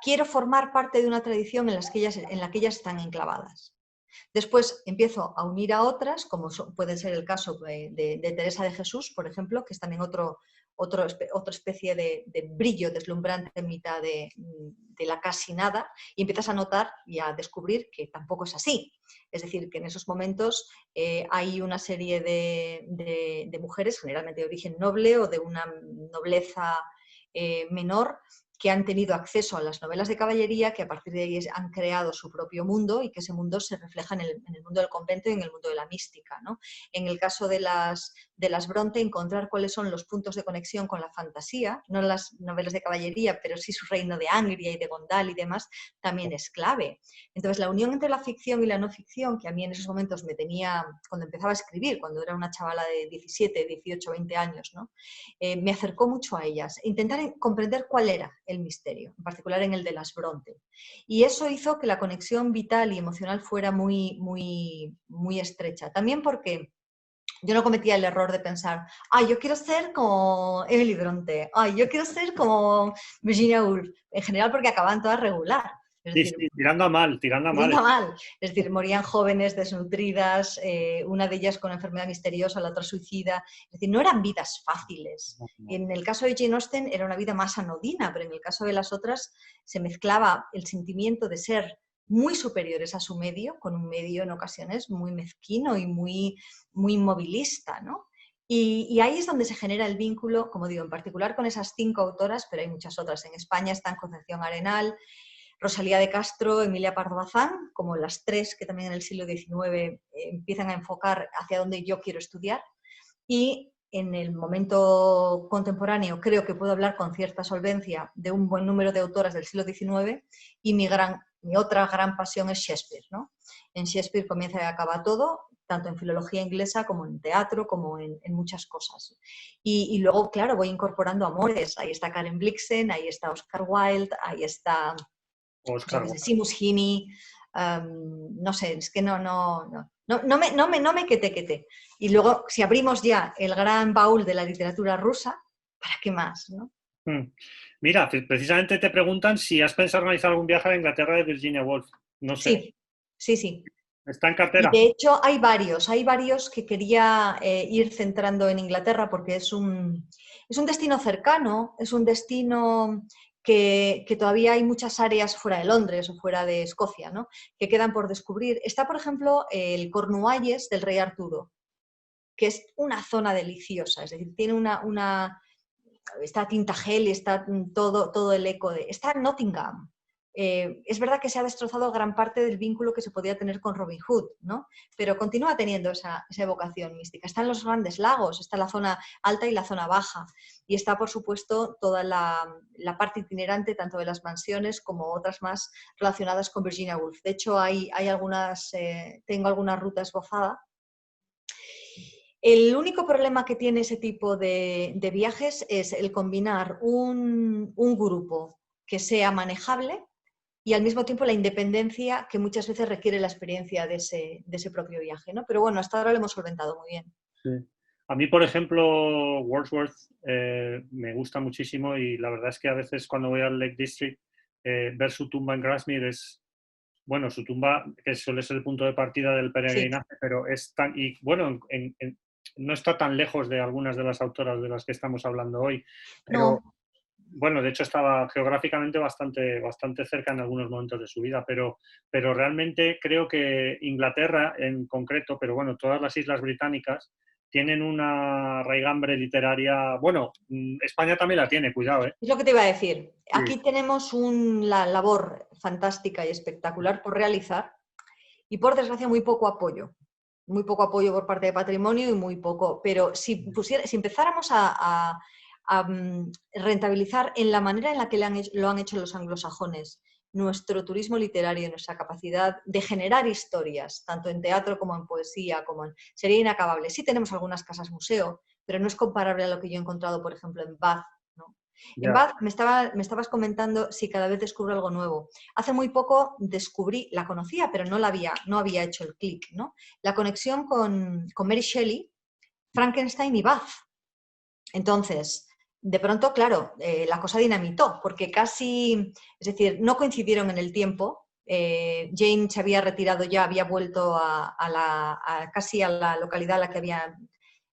quiero formar parte de una tradición en la que ellas están enclavadas. Después empiezo a unir a otras, como puede ser el caso de Teresa de Jesús, por ejemplo, que es también otra especie de brillo deslumbrante en mitad de la casi nada, y empiezas a notar y a descubrir que tampoco es así. Es decir, que en esos momentos hay una serie de mujeres, generalmente de origen noble o de una nobleza menor, que han tenido acceso a las novelas de caballería, que a partir de ahí han creado su propio mundo y que ese mundo se refleja en el mundo del convento y en el mundo de la mística, ¿no? En el caso de las Bronte, encontrar cuáles son los puntos de conexión con la fantasía, no las novelas de caballería, pero sí su reino de Angria y de Gondal y demás, también es clave. Entonces, la unión entre la ficción y la no ficción, que a mí en esos momentos me tenía, cuando empezaba a escribir, cuando era una chavala de 17, 18, 20 años, ¿no? Me acercó mucho a ellas, intentar comprender cuál era el misterio, en particular en el de las Bronte. Y eso hizo que la conexión vital y emocional fuera muy, muy, muy estrecha. También porque yo no cometía el error de pensar, ay, yo quiero ser como Emily Bronte, ay, yo quiero ser como Virginia Woolf, en general porque acababan todas regular. Es Sí, decir, sí, tirando a mal, tirando a mal. mal. Es decir, morían jóvenes, desnutridas, una de ellas con enfermedad misteriosa, la otra suicida. Es decir, no eran vidas fáciles. Y en el caso de Jane Austen era una vida más anodina, pero en el caso de las otras se mezclaba el sentimiento de ser muy superiores a su medio, con un medio en ocasiones muy mezquino y muy, muy inmovilista, ¿no? Y ahí es donde se genera el vínculo, como digo, en particular con esas 5 autoras, pero hay muchas otras. En España están Concepción Arenal, Rosalía de Castro, Emilia Pardo Bazán, como las 3 que también en el siglo XIX empiezan a enfocar hacia donde yo quiero estudiar. Y en el momento contemporáneo creo que puedo hablar con cierta solvencia de un buen número de autoras del siglo XIX y mi otra gran pasión es Shakespeare, ¿no? En Shakespeare comienza y acaba todo, tanto en filología inglesa como en teatro, como en muchas cosas. Y luego, claro, voy incorporando amores. Ahí está Karen Blixen, ahí está Oscar Wilde, ahí está Oscar. Seamus Heaney, no sé, es que no me quete. Y luego, si abrimos ya el gran baúl de la literatura rusa, ¿para qué más? ¿No? Mira, precisamente te preguntan si has pensado organizar algún viaje a Inglaterra de Virginia Woolf. No sé. Sí. ¿Está en Y cartera? de hecho hay varios que quería ir centrando en Inglaterra porque es un destino cercano, es un destino que todavía hay muchas áreas fuera de Londres o fuera de Escocia, ¿no? Que quedan por descubrir. Está, por ejemplo, el Cornualles del Rey Arturo, que es una zona deliciosa, es decir, tiene está Tintagel y está todo el eco de... Está Nottingham. Es verdad que se ha destrozado gran parte del vínculo que se podía tener con Robin Hood, ¿no? Pero continúa teniendo esa evocación mística. Están los grandes lagos, está la zona alta y la zona baja. Y está, por supuesto, toda la parte itinerante, tanto de las mansiones como otras más relacionadas con Virginia Woolf. De hecho, hay tengo alguna ruta esbozada. El único problema que tiene ese tipo de viajes es el combinar un grupo que sea manejable y al mismo tiempo la independencia que muchas veces requiere la experiencia de ese propio viaje, ¿no? Pero bueno, hasta ahora lo hemos solventado muy bien. Sí. A mí, por ejemplo, Wordsworth me gusta muchísimo y la verdad es que a veces cuando voy al Lake District, ver su tumba en Grasmere es, bueno, su tumba que suele ser el punto de partida del peregrinaje, sí. Pero es tan, y bueno, no está tan lejos de algunas de las autoras de las que estamos hablando hoy, pero no. Bueno, de hecho estaba geográficamente bastante cerca en algunos momentos de su vida, pero realmente creo que Inglaterra en concreto, pero bueno, todas las islas británicas tienen una raigambre literaria, bueno, España también la tiene, cuidado, ¿eh? Es lo que te iba a decir. Sí. Aquí tenemos una labor fantástica y espectacular por realizar y por desgracia muy poco apoyo. Muy poco apoyo por parte de Patrimonio y muy poco, pero si empezáramos a rentabilizar en la manera en la que lo han hecho los anglosajones nuestro turismo literario, nuestra capacidad de generar historias, tanto en teatro como en poesía, sería inacabable. Sí tenemos algunas casas museo, pero no es comparable a lo que yo he encontrado, por ejemplo, en Bath, ¿no? En Ya. Bath me estabas comentando si cada vez descubro algo nuevo. Hace muy poco descubrí, la conocía, pero no había hecho el clic, ¿no? La conexión con Mary Shelley, Frankenstein y Bath. Entonces, de pronto, claro, la cosa dinamitó, porque casi, es decir, no coincidieron en el tiempo. Jane se había retirado ya, había vuelto casi a la localidad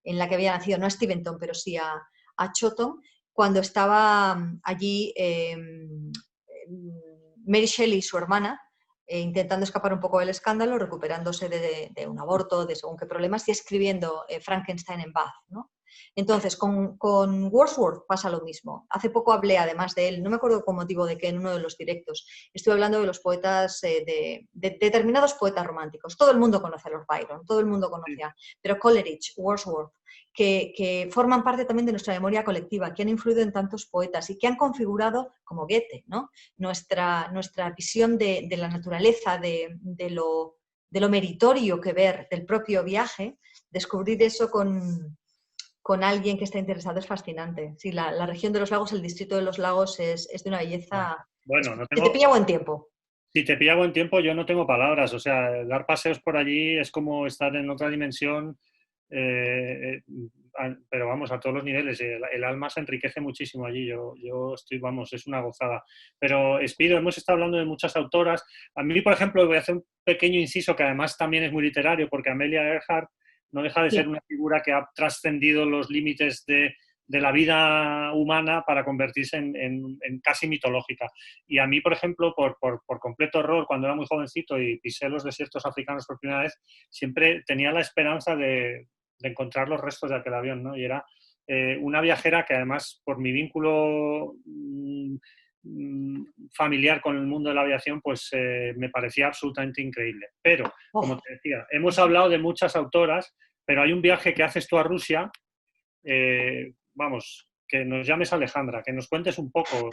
en la que había nacido, no a Steventon, pero sí a Chawton, cuando estaba allí Mary Shelley, su hermana, intentando escapar un poco del escándalo, recuperándose de un aborto, de según qué problemas, y escribiendo Frankenstein en Bath, ¿no? Entonces, con Wordsworth pasa lo mismo. Hace poco hablé además de él, no me acuerdo con motivo de qué, en uno de los directos, estuve hablando de los poetas, de determinados poetas románticos. Todo el mundo conoce a Lord Byron, todo el mundo conoce pero Coleridge, Wordsworth, que forman parte también de nuestra memoria colectiva, que han influido en tantos poetas y que han configurado, como Goethe, ¿no? nuestra visión de la naturaleza, de lo meritorio que ver del propio viaje. Descubrir eso con alguien que está interesado es fascinante. Sí, la región de los lagos, el distrito de los lagos es de una belleza. Bueno, no Que te tengo, pilla buen tiempo. si te pilla buen tiempo, yo no tengo palabras. O sea, dar paseos por allí es como estar en otra dimensión, pero vamos, a todos los niveles. El alma se enriquece muchísimo allí. Yo estoy, vamos, es una gozada. Pero, Espido, hemos estado hablando de muchas autoras. A mí, por ejemplo, voy a hacer un pequeño inciso que además también es muy literario, porque Amelia Earhart no deja de ser una figura que ha trascendido los límites de la vida humana para convertirse en casi mitológica. Y a mí, por ejemplo, por completo error, cuando era muy jovencito y pisé los desiertos africanos por primera vez, siempre tenía la esperanza de encontrar los restos de aquel avión, ¿no? Y era una viajera que además, por mi vínculo familiar con el mundo de la aviación, pues me parecía absolutamente increíble. Pero, como te decía, hemos hablado de muchas autoras, pero hay un viaje que haces tú a Rusia, vamos, que nos llames Alejandra, que nos cuentes un poco.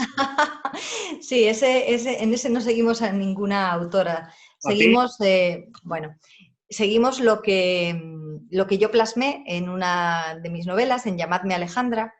Sí, en ese no seguimos a ninguna autora. ¿A ti? Seguimos, bueno, seguimos lo que yo plasmé en una de mis novelas, en Llamadme Alejandra,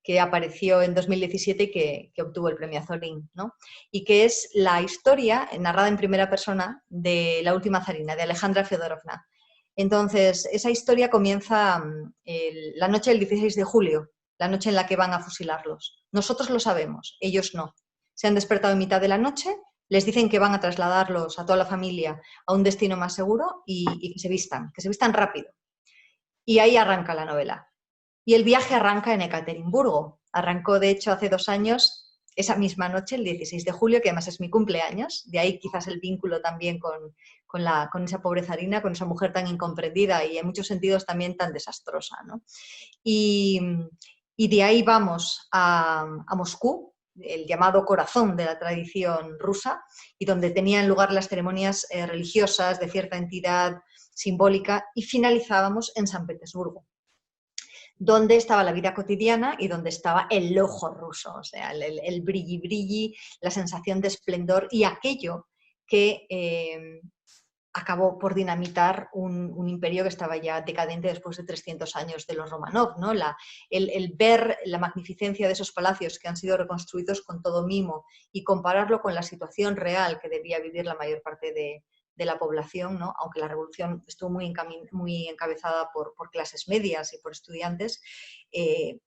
que apareció en 2017 y que obtuvo el premio Azorín, ¿no? Y que es la historia narrada en primera persona de La última zarina, de Alejandra Feodorovna. Entonces, esa historia comienza la noche del 16 de julio, la noche en la que van a fusilarlos. Nosotros lo sabemos, ellos no. Se han despertado en mitad de la noche, les dicen que van a trasladarlos a toda la familia a un destino más seguro y que se vistan rápido. Y ahí arranca la novela. Y el viaje arranca en Ekaterimburgo. Arrancó, de hecho, hace 2 años, esa misma noche, el 16 de julio, que además es mi cumpleaños. De ahí quizás el vínculo también con esa pobre zarina, con esa mujer tan incomprendida y en muchos sentidos también tan desastrosa, ¿no? Y de ahí vamos a Moscú, el llamado corazón de la tradición rusa, y donde tenían lugar las ceremonias religiosas de cierta entidad simbólica, y finalizábamos en San Petersburgo, donde estaba la vida cotidiana y donde estaba el ojo ruso, o sea, el brilli-brilli, la sensación de esplendor y aquello que acabó por dinamitar un imperio que estaba ya decadente después de 300 años de los Romanov, ¿no? El ver la magnificencia de esos palacios que han sido reconstruidos con todo mimo y compararlo con la situación real que debía vivir la mayor parte de la población, ¿no? Aunque la revolución estuvo muy encabezada por clases medias y por estudiantes,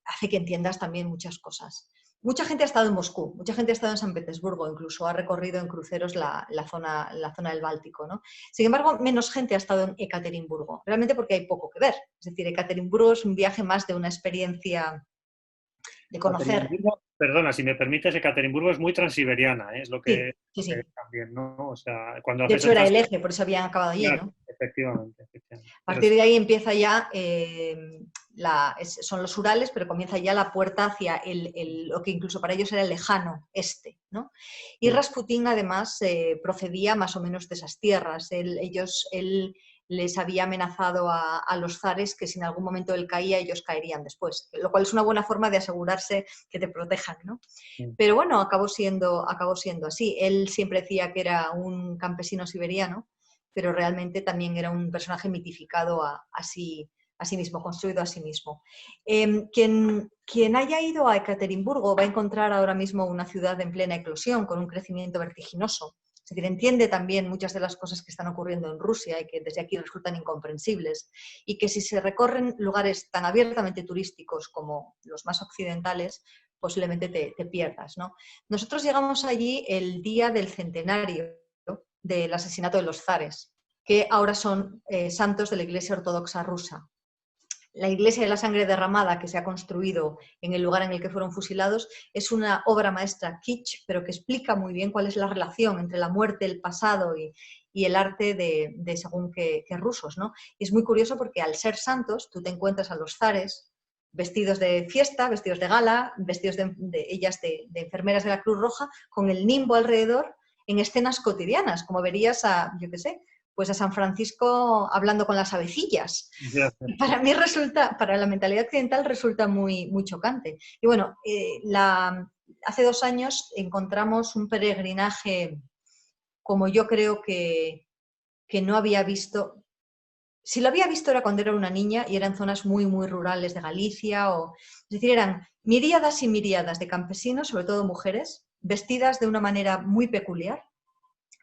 hace que entiendas también muchas cosas. Mucha gente ha estado en Moscú, mucha gente ha estado en San Petersburgo, incluso ha recorrido en cruceros la zona del Báltico, ¿no? Sin embargo, menos gente ha estado en Ekaterimburgo, realmente porque hay poco que ver. Es decir, Ekaterimburgo es un viaje más de una experiencia de conocer. Perdona, si me permites, Ekaterimburgo es muy transiberiana, ¿eh? Es lo Sí, que sí, sí. también, ¿no? O sea, cuando De haces hecho, el era el transporte. eje, por eso habían acabado allí, Claro, ¿no? efectivamente. A partir de ahí empieza ya, son los Urales, pero comienza ya la puerta hacia lo que incluso para ellos era el lejano este, ¿no? Y Rasputín además procedía más o menos de esas tierras. Él les había amenazado a los zares que si en algún momento él caía, ellos caerían después, lo cual es una buena forma de asegurarse que te protejan, ¿no? Pero bueno, acabó siendo así. Él siempre decía que era un campesino siberiano, pero realmente también era un personaje mitificado así a sí mismo, construido a sí mismo. Quien haya ido a Ekaterimburgo va a encontrar ahora mismo una ciudad en plena eclosión, con un crecimiento vertiginoso. Es decir, entiende también muchas de las cosas que están ocurriendo en Rusia y que desde aquí resultan incomprensibles, y que si se recorren lugares tan abiertamente turísticos como los más occidentales, posiblemente te pierdas, ¿no? Nosotros llegamos allí el día del centenario del asesinato de los zares, que ahora son santos de la Iglesia Ortodoxa rusa. La Iglesia de la Sangre Derramada, que se ha construido en el lugar en el que fueron fusilados, es una obra maestra kitsch, pero que explica muy bien cuál es la relación entre la muerte, el pasado y el arte de según qué rusos, ¿no? Y es muy curioso porque al ser santos, tú te encuentras a los zares vestidos de fiesta, vestidos de gala, vestidos ellas de enfermeras de la Cruz Roja, con el nimbo alrededor, en escenas cotidianas, como verías a, yo qué sé, pues a San Francisco hablando con las avecillas. Y para mí para la mentalidad occidental resulta muy, muy chocante. Y bueno, hace 2 años encontramos un peregrinaje como yo creo que no había visto. Si lo había visto era cuando era una niña y eran zonas muy, muy rurales de Galicia. Es decir, eran miríadas y miríadas de campesinos, sobre todo mujeres, vestidas de una manera muy peculiar,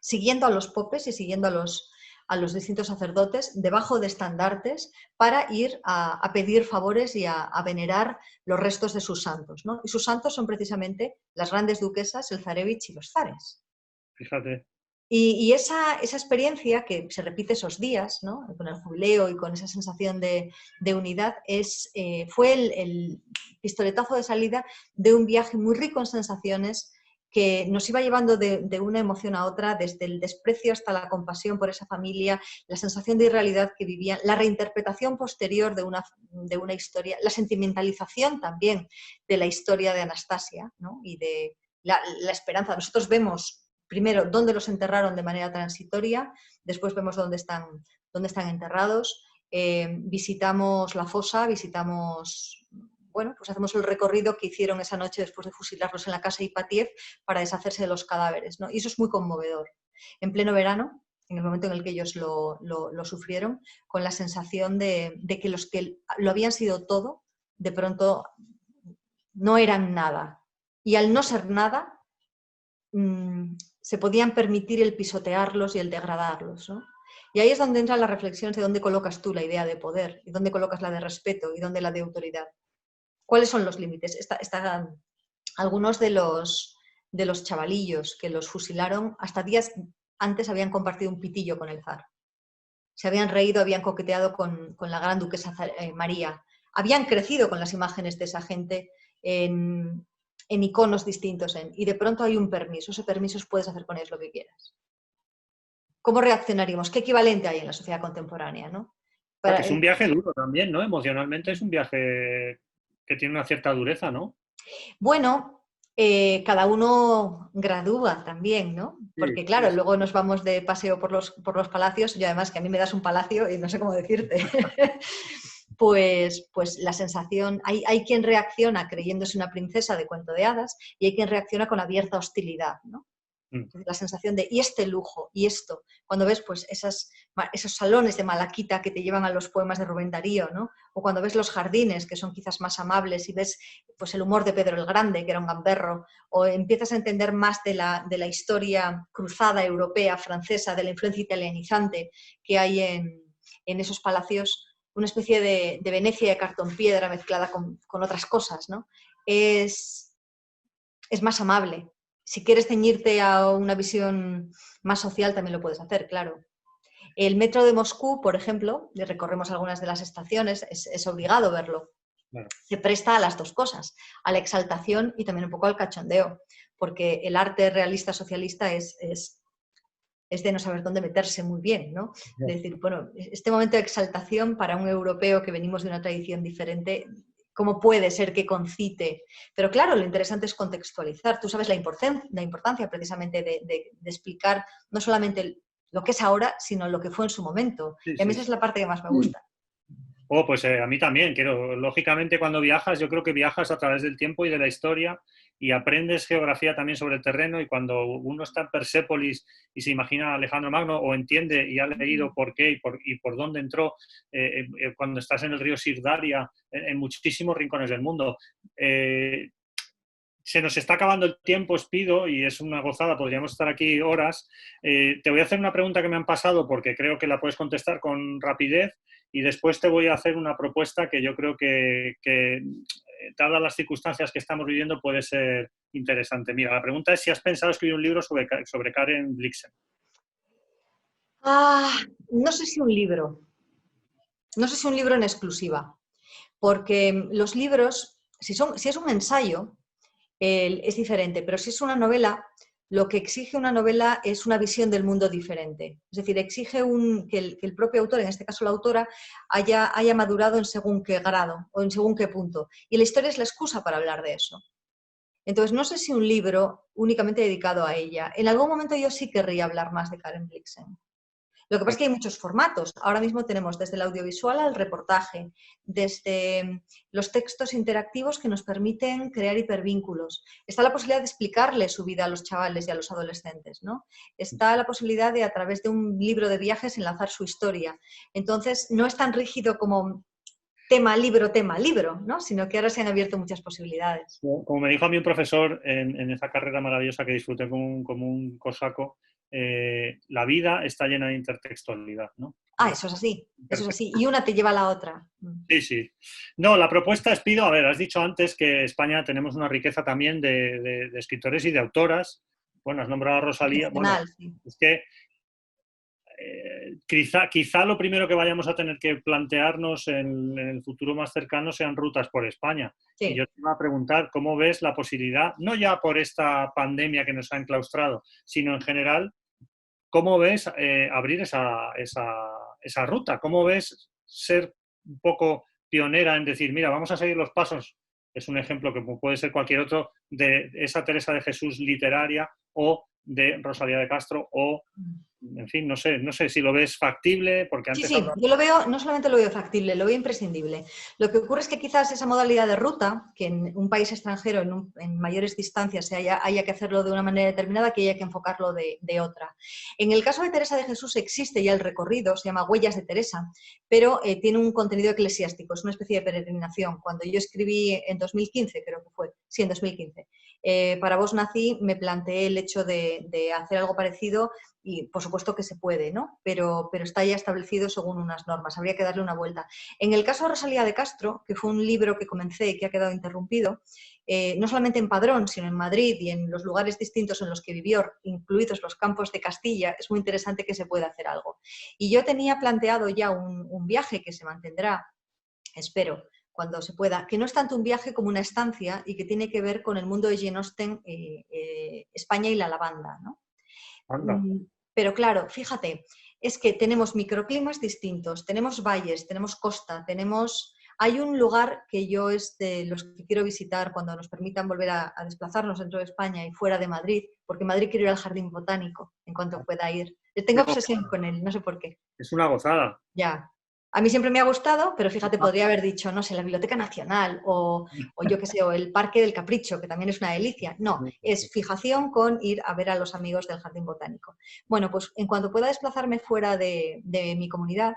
siguiendo a los popes y siguiendo a los distintos sacerdotes debajo de estandartes para ir a pedir favores y a venerar los restos de sus santos, ¿no? Y sus santos son precisamente las grandes duquesas, el zarevich y los zares. Fíjate. Y esa experiencia que se repite esos días, ¿no? Con el jubileo y con esa sensación de unidad, fue el pistoletazo de salida de un viaje muy rico en sensaciones que nos iba llevando de una emoción a otra, desde el desprecio hasta la compasión por esa familia, la sensación de irrealidad que vivían, la reinterpretación posterior de una historia, la sentimentalización también de la historia de Anastasia, ¿no? Y de la esperanza. Nosotros vemos primero dónde los enterraron de manera transitoria, después vemos dónde están enterrados, visitamos la fosa, pues hacemos el recorrido que hicieron esa noche después de fusilarlos en la casa Ipatiev para deshacerse de los cadáveres, ¿no? Y eso es muy conmovedor. En pleno verano, en el momento en el que ellos lo sufrieron, con la sensación de que los que lo habían sido todo, de pronto no eran nada. Y al no ser nada, se podían permitir el pisotearlos y el degradarlos, ¿no? Y ahí es donde entran las reflexiones de dónde colocas tú la idea de poder, y dónde colocas la de respeto, y dónde la de autoridad. ¿Cuáles son los límites? Están algunos de los chavalillos que los fusilaron, hasta días antes habían compartido un pitillo con el zar. Se habían reído, habían coqueteado con la gran duquesa María. Habían crecido con las imágenes de esa gente en iconos distintos. Y de pronto hay un permiso. Ese permiso puedes hacer con ellos lo que quieras. ¿Cómo reaccionaríamos? ¿Qué equivalente hay en la sociedad contemporánea, ¿no? Es un viaje duro también, ¿no? Emocionalmente es un viaje que tiene una cierta dureza, ¿no? Bueno, cada uno gradúa también, ¿no? Porque claro, luego nos vamos de paseo por los palacios, y además que a mí me das un palacio y no sé cómo decirte. Pues la sensación, hay quien reacciona creyéndose una princesa de cuento de hadas y hay quien reacciona con abierta hostilidad, ¿no? La sensación de, y este lujo, y esto, cuando ves pues esos salones de Malaquita que te llevan a los poemas de Rubén Darío, ¿no? O cuando ves los jardines, que son quizás más amables, y ves pues el humor de Pedro el Grande, que era un gamberro, o empiezas a entender más de la historia cruzada europea, francesa, de la influencia italianizante que hay en esos palacios, una especie de Venecia de cartón piedra mezclada con otras cosas, ¿no? Es más amable. Si quieres ceñirte a una visión más social, también lo puedes hacer, claro. El metro de Moscú, por ejemplo, y recorremos algunas de las estaciones, es obligado verlo. Claro. Se presta a las dos cosas, a la exaltación y también un poco al cachondeo, porque el arte realista socialista es de no saber dónde meterse muy bien, ¿no? Es decir, bueno, este momento de exaltación para un europeo que venimos de una tradición diferente, ¿cómo puede ser que concite? Pero claro, lo interesante es contextualizar. Tú sabes la importancia precisamente de explicar no solamente lo que es ahora, sino lo que fue en su momento. Y a mí esa es la parte que más me gusta. Oh, pues a mí también, lógicamente cuando viajas, yo creo que viajas a través del tiempo y de la historia y aprendes geografía también sobre el terreno y cuando uno está en Persépolis y se imagina a Alejandro Magno o entiende y ha leído por qué y por dónde entró, cuando estás en el río Sirdaria, en muchísimos rincones del mundo. Se nos está acabando el tiempo, os pido, y es una gozada, podríamos estar aquí horas. Te voy a hacer una pregunta que me han pasado porque creo que la puedes contestar con rapidez y después te voy a hacer una propuesta que yo creo que dadas las circunstancias que estamos viviendo, puede ser interesante. Mira, la pregunta es si has pensado escribir un libro sobre Karen Blixen. No sé si un libro. No sé si un libro en exclusiva. Porque los libros, si es un ensayo, es diferente, pero si es una novela, lo que exige una novela es una visión del mundo diferente. Es decir, exige que el propio autor, en este caso la autora, haya madurado en según qué grado o en según qué punto. Y la historia es la excusa para hablar de eso. Entonces, no sé si un libro únicamente dedicado a ella. En algún momento yo sí querría hablar más de Karen Blixen. Lo que pasa es que hay muchos formatos. Ahora mismo tenemos desde el audiovisual al reportaje, desde los textos interactivos que nos permiten crear hipervínculos. Está la posibilidad de explicarle su vida a los chavales y a los adolescentes, ¿no? Está la posibilidad de, a través de un libro de viajes, enlazar su historia. Entonces, no es tan rígido como tema, libro, ¿no? Sino que ahora se han abierto muchas posibilidades. Como me dijo a mí un profesor en esa carrera maravillosa que disfruté como un cosaco, la vida está llena de intertextualidad, ¿no? Eso es así, eso es así. Y una te lleva a la otra. Sí, sí. No, la propuesta es, pido, a ver, has dicho antes que en España tenemos una riqueza también de escritores y de autoras. Bueno, has nombrado a Rosalía. Bueno, Sí. es que quizá lo primero que vayamos a tener que plantearnos en el futuro más cercano sean rutas por España. Sí. Y yo te iba a preguntar cómo ves la posibilidad, no ya por esta pandemia que nos ha enclaustrado, sino en general, ¿cómo ves abrir esa ruta? ¿Cómo ves ser un poco pionera en decir, mira, vamos a seguir los pasos? Es un ejemplo que puede ser cualquier otro de esa Teresa de Jesús literaria o de Rosalía de Castro o, en fin, no sé si lo ves factible, porque Sí, antes sí, hablaba... yo lo veo, no solamente lo veo factible, lo veo imprescindible. Lo que ocurre es que quizás esa modalidad de ruta, que en un país extranjero, en mayores distancias, haya que hacerlo de una manera determinada, que haya que enfocarlo de otra. En el caso de Teresa de Jesús existe ya el recorrido, se llama Huellas de Teresa, pero tiene un contenido eclesiástico, es una especie de peregrinación. Cuando yo escribí en 2015, creo que fue, sí, en 2015, para Vos Nací, me planteé el hecho de hacer algo parecido y por supuesto que se puede, ¿no? Pero está ya establecido según unas normas, habría que darle una vuelta. En el caso de Rosalía de Castro, que fue un libro que comencé y que ha quedado interrumpido, no solamente en Padrón, sino en Madrid y en los lugares distintos en los que vivió, incluidos los campos de Castilla, es muy interesante que se pueda hacer algo. Y yo tenía planteado ya un viaje que se mantendrá, espero, cuando se pueda, que no es tanto un viaje como una estancia y que tiene que ver con el mundo de Jane Austen, España y la lavanda, ¿no? Anda. Pero claro, fíjate, es que tenemos microclimas distintos, tenemos valles, tenemos costa, hay un lugar que yo es de los que quiero visitar cuando nos permitan volver a desplazarnos dentro de España y fuera de Madrid, porque en Madrid quiero ir al Jardín Botánico en cuanto pueda ir. Tengo obsesión con él, no sé por qué. Es una gozada. Ya. A mí siempre me ha gustado, pero fíjate, podría haber dicho, no sé, la Biblioteca Nacional o yo qué sé, o el Parque del Capricho, que también es una delicia. No, es fijación con ir a ver a los amigos del Jardín Botánico. Bueno, pues en cuanto pueda desplazarme fuera de mi comunidad,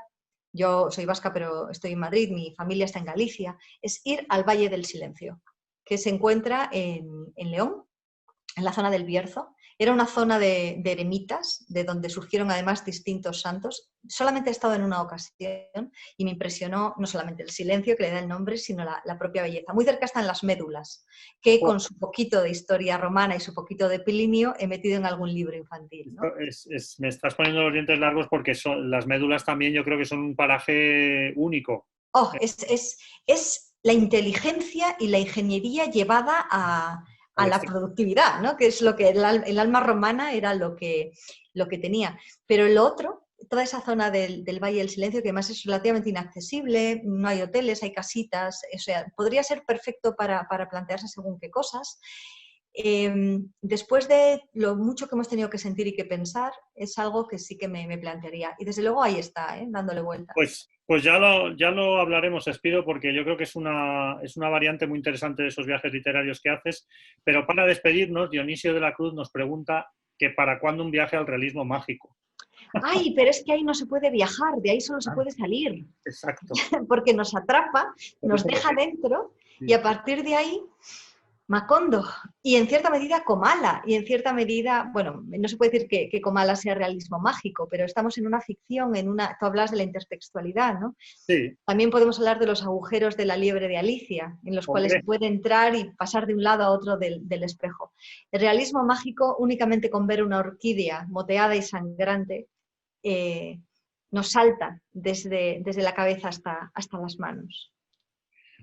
yo soy vasca, pero estoy en Madrid, mi familia está en Galicia, es ir al Valle del Silencio, que se encuentra en León, en la zona del Bierzo. Era una zona de eremitas, de donde surgieron además distintos santos. Solamente he estado en una ocasión y me impresionó no solamente el silencio que le da el nombre, sino la propia belleza. Muy cerca están las médulas, que con su poquito de historia romana y su poquito de Plinio he metido en algún libro infantil, ¿no? Me estás poniendo los dientes largos porque las médulas también yo creo que son un paraje único. Oh, es la inteligencia y la ingeniería llevada a la productividad, ¿no? Que es lo que el alma romana era lo que tenía. Pero lo otro, toda esa zona del Valle del Silencio, que además es relativamente inaccesible, no hay hoteles, hay casitas, o sea, podría ser perfecto para plantearse según qué cosas. Después de lo mucho que hemos tenido que sentir y que pensar, es algo que sí que me plantearía. Y desde luego ahí está, dándole vueltas. Pues ya lo hablaremos, Espido, porque yo creo que es una variante muy interesante de esos viajes literarios que haces. Pero para despedirnos, Dionisio de la Cruz nos pregunta que ¿para cuándo un viaje al realismo mágico? Ay, pero es que ahí no se puede viajar, de ahí solo se puede salir, Exacto. porque nos atrapa, nos deja dentro y a partir de ahí, Macondo. Y en cierta medida Comala, y en cierta medida, bueno, no se puede decir que Comala sea realismo mágico, pero estamos en una ficción, tú hablas de la intertextualidad, ¿no? Sí. También podemos hablar de los agujeros de la liebre de Alicia, en los cuales se puede entrar y pasar de un lado a otro del espejo. El realismo mágico, únicamente con ver una orquídea moteada y sangrante, nos salta desde la cabeza hasta las manos.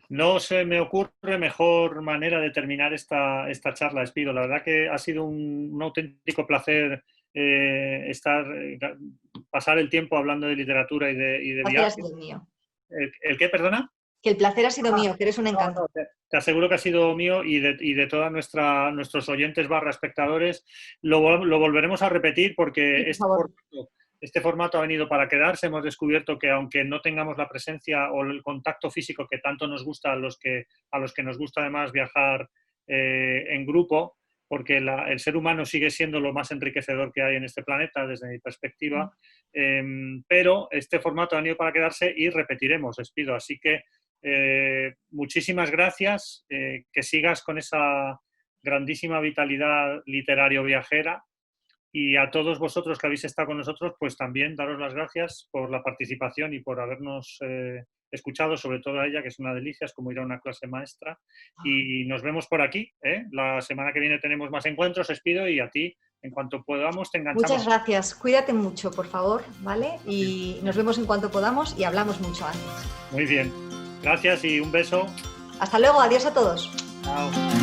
No se me ocurre mejor manera de terminar esta charla, Espido. La verdad que ha sido un auténtico placer pasar el tiempo hablando de literatura y de viajes. Ha sido mío. ¿El qué, perdona? Que el placer ha sido mío, que eres un encanto. No, te aseguro que ha sido mío y de todos nuestros oyentes / espectadores. Lo volveremos a repetir porque este formato ha venido para quedarse. Hemos descubierto que aunque no tengamos la presencia o el contacto físico que tanto nos gusta a los que nos gusta además viajar en grupo, porque el ser humano sigue siendo lo más enriquecedor que hay en este planeta desde mi perspectiva, pero este formato ha venido para quedarse y repetiremos, Espido. Así que muchísimas gracias, que sigas con esa grandísima vitalidad literario viajera. Y a todos vosotros que habéis estado con nosotros, pues también daros las gracias por la participación y por habernos escuchado, sobre todo a ella, que es una delicia, es como ir a una clase maestra. Y nos vemos por aquí, ¿eh? La semana que viene tenemos más encuentros, Espido, y a ti, en cuanto podamos, te enganchamos. Muchas gracias, cuídate mucho, por favor, ¿vale? Y nos vemos en cuanto podamos y hablamos mucho antes. Muy bien, gracias y un beso. Hasta luego, adiós a todos. Chao.